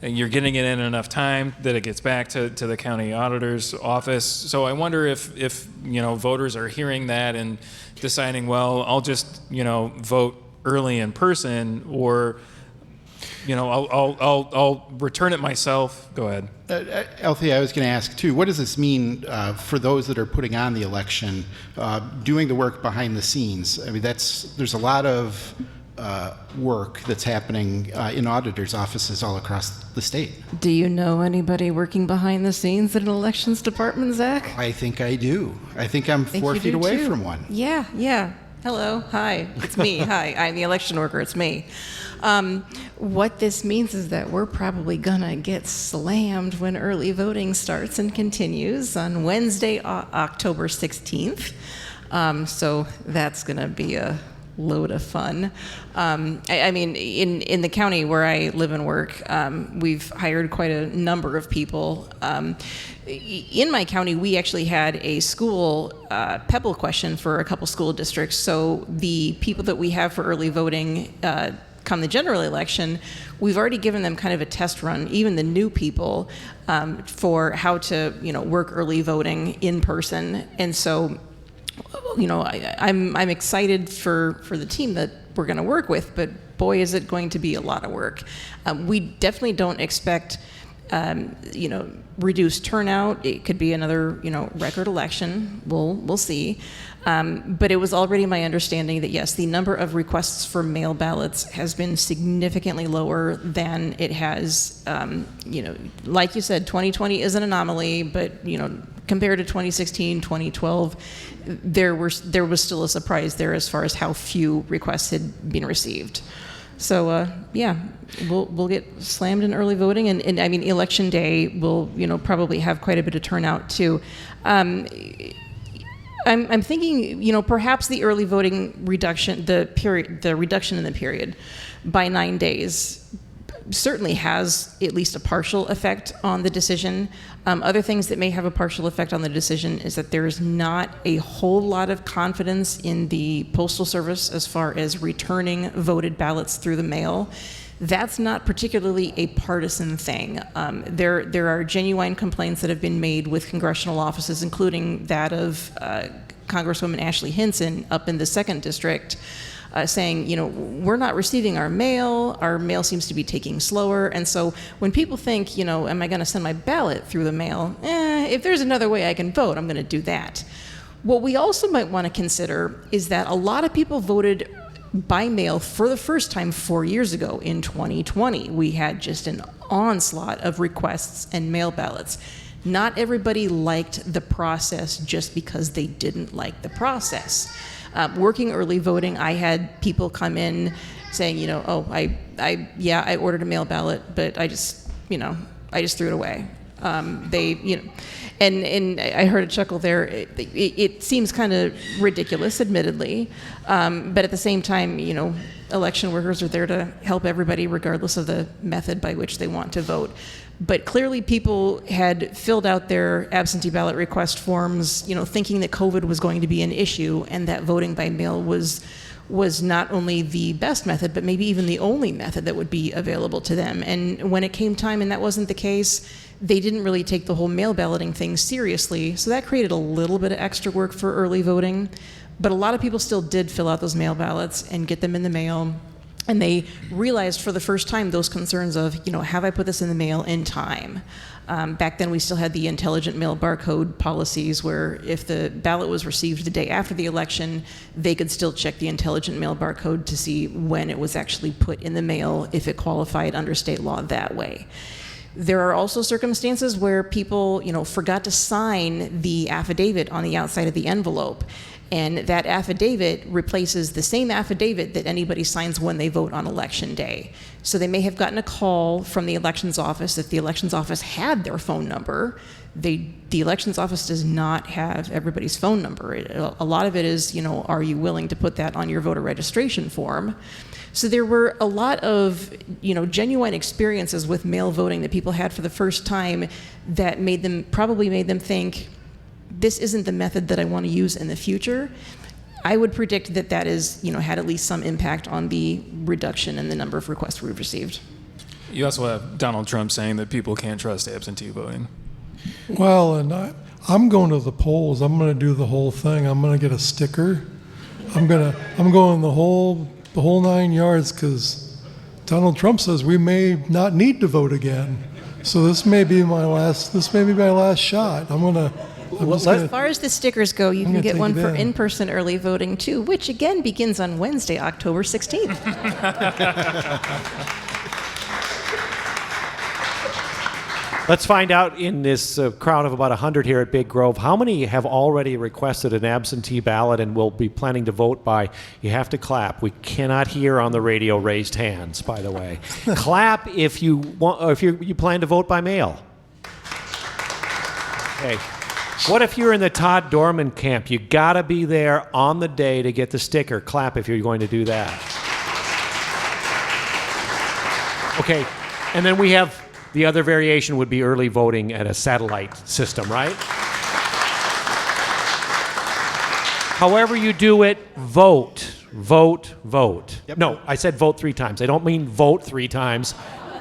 you're getting it in enough time that it gets back to the county auditor's office. So I wonder if voters are hearing that and deciding, well, I'll just vote early in person, or I'll return it myself. Go ahead. Althea, I was going to ask too, what does this mean for those that are putting on the election, doing the work behind the scenes? I mean, there's a lot of work that's happening in auditors' offices all across the state. Do you know anybody working behind the scenes at an elections department, Zach? I think I do. I think I'm 4 feet away from one. Yeah. Hello. Hi. It's me. Hi. I'm the election worker. It's me. What this means is that we're probably gonna get slammed when early voting starts and continues on Wednesday, October 16th. So that's gonna be a load of fun. I mean, in the county where I live and work, we've hired quite a number of people. In my county, we actually had a school Pebble question for a couple school districts. So the people that we have for early voting come the general election, we've already given them kind of a test run, even the new people, for how to work early voting in person. And so I'm excited for the team that we're going to work with, but boy, is it going to be a lot of work. We definitely don't expect, reduced turnout. It could be another, record election. We'll see. But it was already my understanding that yes, the number of requests for mail ballots has been significantly lower than it has. Like you said, 2020 is an anomaly, but compared to 2016, 2012, there was still a surprise there as far as how few requests had been received. So we'll get slammed in early voting, and I mean election day will probably have quite a bit of turnout too. I'm thinking perhaps the early voting reduction, the reduction in the period by 9 days certainly has at least a partial effect on the decision. Other things that may have a partial effect on the decision is that there's not a whole lot of confidence in the Postal Service as far as returning voted ballots through the mail. That's not particularly a partisan thing. There are genuine complaints that have been made with congressional offices, including that of Congresswoman Ashley Hinson up in the 2nd District, saying, we're not receiving our mail seems to be taking slower. And so when people think, am I going to send my ballot through the mail? If there's another way I can vote, I'm going to do that. What we also might want to consider is that a lot of people voted by mail for the first time 4 years ago in 2020. We had just an onslaught of requests and mail ballots. Not everybody liked the process just because they didn't like the process. Working early voting, I had people come in saying, I ordered a mail ballot, but I just threw it away. And I heard a chuckle there. It seems kind of ridiculous, admittedly, but at the same time, election workers are there to help everybody, regardless of the method by which they want to vote. But clearly, people had filled out their absentee ballot request forms, thinking that COVID was going to be an issue, and that voting by mail was not only the best method, but maybe even the only method that would be available to them. And when it came time and that wasn't the case, they didn't really take the whole mail balloting thing seriously. So that created a little bit of extra work for early voting. But a lot of people still did fill out those mail ballots and get them in the mail. And they realized for the first time those concerns of, have I put this in the mail in time? Back then we still had the intelligent mail barcode policies where if the ballot was received the day after the election, they could still check the intelligent mail barcode to see when it was actually put in the mail, if it qualified under state law that way. There are also circumstances where people, forgot to sign the affidavit on the outside of the envelope. And that affidavit replaces the same affidavit that anybody signs when they vote on election day. So they may have gotten a call from the elections office. If the elections office had their phone number, the elections office does not have everybody's phone number. A lot of it is, are you willing to put that on your voter registration form? So there were a lot of, genuine experiences with mail voting that people had for the first time that probably made them think, this isn't the method that I want to use in the future. I would predict that is, had at least some impact on the reduction in the number of requests we've received. You also have Donald Trump saying that people can't trust absentee voting. Well, and I'm going to the polls. I'm going to do the whole thing. I'm going to get a sticker. I'm going the whole 9 yards, because Donald Trump says we may not need to vote again. So this may be my last shot. As far as the stickers go, you can get one for in-person early voting too, which again begins on Wednesday, October 16th. Let's find out in this crowd of about 100 here at Big Grove, how many have already requested an absentee ballot and will be planning to vote by? You have to clap. We cannot hear on the radio raised hands, by the way. Clap if you want, or if you plan to vote by mail. Okay. What if you're in the Todd Dorman camp? You got to be there on the day to get the sticker. Clap if you're going to do that. Okay. And then we have the other variation would be early voting at a satellite system, right? However you do it, vote. Vote, vote. Yep. No, I said vote 3 times. I don't mean vote 3 times.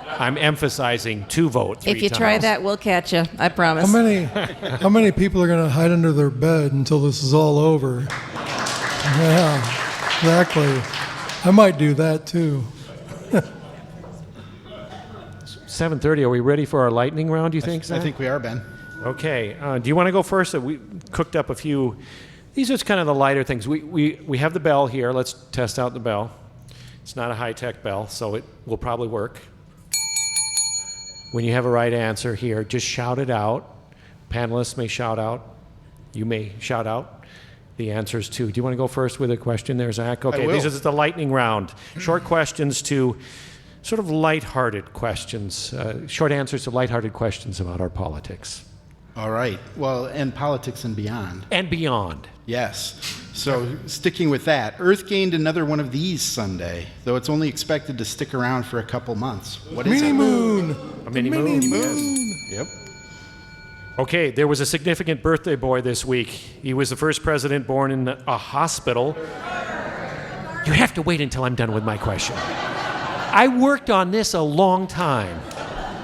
I'm emphasizing to vote 3 times. If you try that, we'll catch you. I promise. How many people are going to hide under their bed until this is all over? Yeah, exactly. I might do that too. 7:30. Are we ready for our lightning round, do you think, Zach? I think we are, Ben. Okay. Do you want to go first? We cooked up a few. These are kind of the lighter things. We have the bell here. Let's test out the bell. It's not a high-tech bell, so it will probably work. When you have a right answer here, just shout it out. Panelists may shout out. You may shout out the answers too. Do you want to go first with a question there, Zach? Okay, these are the lightning round. Short questions to sort of lighthearted questions, short answers to lighthearted questions about our politics. All right. Well, and politics and beyond. And beyond. Yes. So sticking with that, Earth gained another one of these Sunday, though it's only expected to stick around for a couple months. What is it? Moon. A mini moon. Yep. Okay, there was a significant birthday boy this week. He was the first president born in a hospital. You have to wait until I'm done with my question. I worked on this a long time,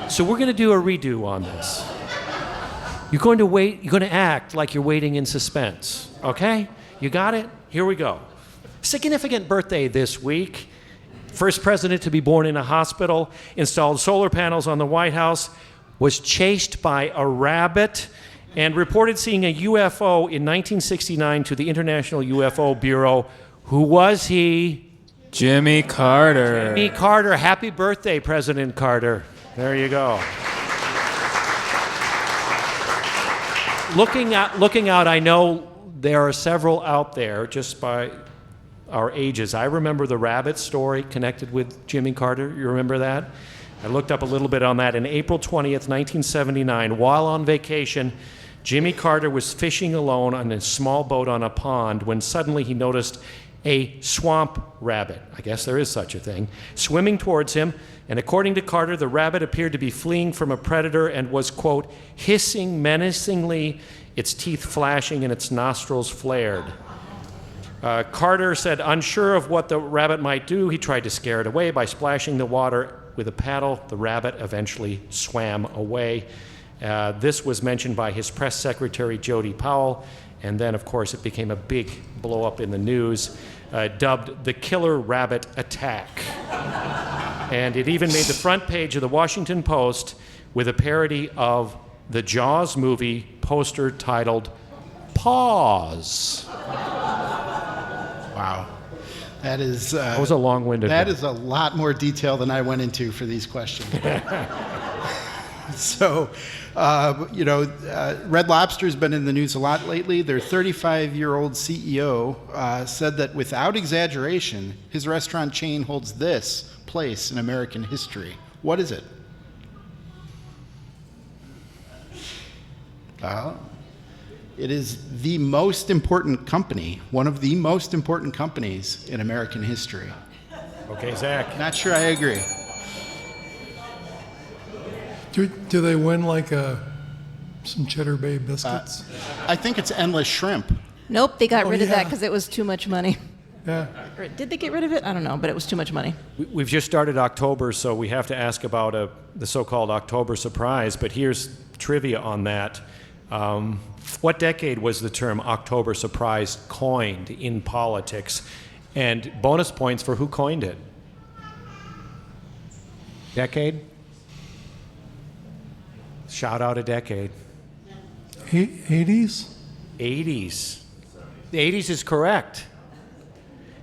so we're going to do a redo on this. You're going to wait, you're going to act like you're waiting in suspense, okay? You got it? Here we go. Significant birthday this week. First president to be born in a hospital, installed solar panels on the White House, was chased by a rabbit, and reported seeing a UFO in 1969 to the International UFO Bureau. Who was he? Jimmy Carter. Jimmy Carter. Happy birthday, President Carter. There you go. Looking out, I know there are several out there just by our ages. I remember the rabbit story connected with Jimmy Carter. You remember that? I looked up a little bit on that. In April 20th, 1979, while on vacation, Jimmy Carter was fishing alone on a small boat on a pond when suddenly he noticed a swamp rabbit, I guess there is such a thing, swimming towards him. And according to Carter, the rabbit appeared to be fleeing from a predator and was, quote, hissing menacingly, its teeth flashing and its nostrils flared. Carter said, unsure of what the rabbit might do, he tried to scare it away by splashing the water with a paddle. The rabbit eventually swam away. This was mentioned by his press secretary, Jody Powell, and then, of course, it became a big blow-up in the news, dubbed the Killer Rabbit Attack. And it even made the front page of the Washington Post with a parody of the Jaws movie poster titled, Pause. Wow. That was a long-winded That one. is a lot more detail than I went into for these questions. So, Red Lobster's been in the news a lot lately. Their 35-year-old CEO said that without exaggeration, his restaurant chain holds this place in American history. What is it? It is the most important company, one of the most important companies in American history. Okay, Zach. Not sure I agree. Do they win like some Cheddar Bay biscuits? I think it's Endless Shrimp. Nope, they got rid of that yeah. because it was too much money. Yeah. Or did they get rid of it? I don't know, but it was too much money. We've just started October, so we have to ask about the so-called October surprise, but here's trivia on that. What decade was the term October surprise coined in politics? And bonus points for who coined it. Decade? Shout out a decade. 80s? 80s. The 80s is correct.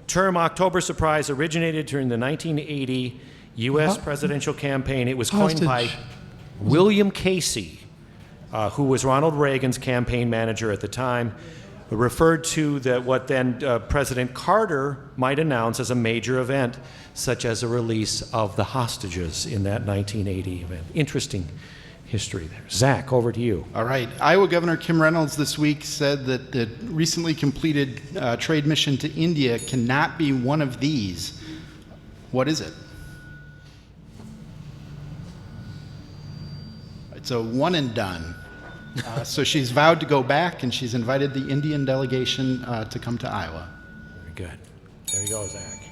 Term October surprise originated during the 1980 U.S. presidential campaign. It was coined by Hostage. William Casey, who was Ronald Reagan's campaign manager at the time, referred to what then President Carter might announce as a major event, such as a release of the hostages in that 1980 event. Interesting history there. Zach, over to you. All right. Iowa Governor Kim Reynolds this week said that the recently completed trade mission to India cannot be one of these. What is it? It's a one and done. So she's vowed to go back, and she's invited the Indian delegation to come to Iowa. Very good. There you go, Zach.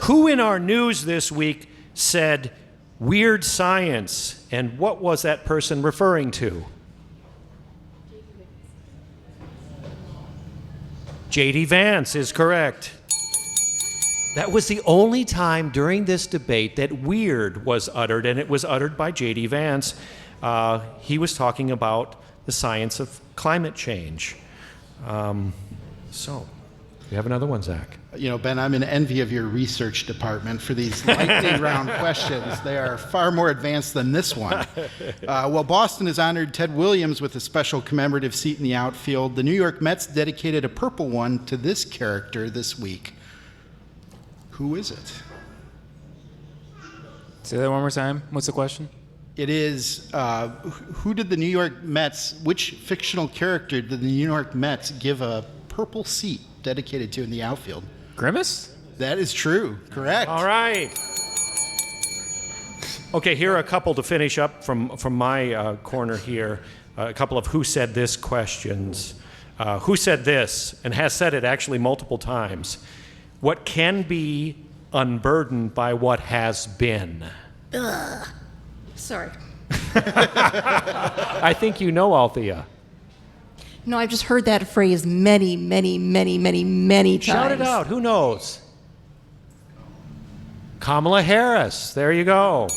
Who in our news this week said weird science, and what was that person referring to? J.D. Vance is correct. That was the only time during this debate that weird was uttered, and it was uttered by J.D. Vance. He was talking about the science of climate change. So, you have another one, Zach. Ben, I'm in envy of your research department for these lightning round questions. They are far more advanced than this one. Well, Boston has honored Ted Williams with a special commemorative seat in the outfield. The New York Mets dedicated a purple one to this character this week. Who is it? Say that one more time. What's the question? It is, who did the New York Mets, which fictional character did the New York Mets give a purple seat dedicated to in the outfield? Grimace? That is true. Correct. All right. Okay, here are a couple to finish up from my corner here. A couple of who said this questions. Who said this, and has said it actually multiple times? What can be unburdened by what has been? Ugh. Sorry. I think you know, Althea. No, I've just heard that phrase many, many, many, many, many times. Shout it out. Who knows? Kamala Harris. There you go.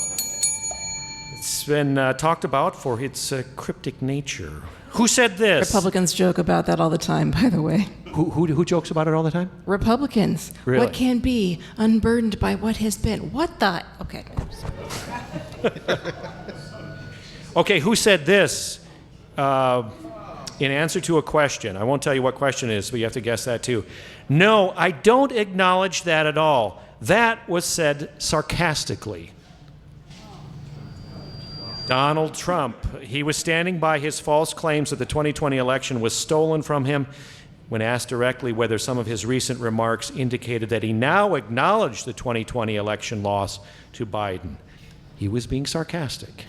It's been talked about for its cryptic nature. Who said this? Republicans joke about that all the time, by the way. Who jokes about it all the time? Republicans. Really? What can be unburdened by what has been? What the? Okay. Okay, who said this? in answer to a question, I won't tell you what question it is, but you have to guess that too. No, I don't acknowledge that at all. That was said sarcastically. Donald Trump, he was standing by his false claims that the 2020 election was stolen from him. When asked directly whether some of his recent remarks indicated that he now acknowledged the 2020 election loss to Biden, he was being sarcastic.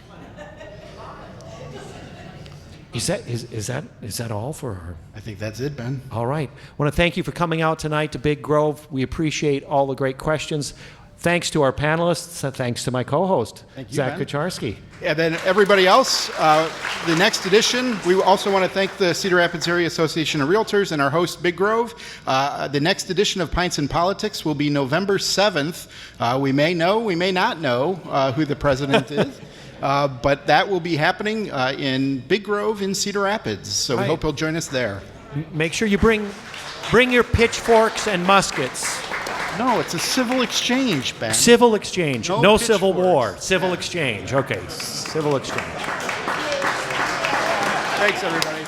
Is that all for her? I think that's it, Ben. All right. I want to thank you for coming out tonight to Big Grove. We appreciate all the great questions. Thanks to our panelists. Thanks to my co-host, Thank you, Zach Ben. Kucharski. And then everybody else, the next edition, we also want to thank the Cedar Rapids Area Association of Realtors and our host, Big Grove. The next edition of Pints and Politics will be November 7th. We may know, we may not know who the president is. But that will be happening in Big Grove in Cedar Rapids. So we Right. hope you'll join us there. Make sure you bring your pitchforks and muskets. No, it's a civil exchange, Ben. Civil exchange. No No civil pitchforks. war. Civil exchange. Okay. Civil exchange. Thanks, everybody.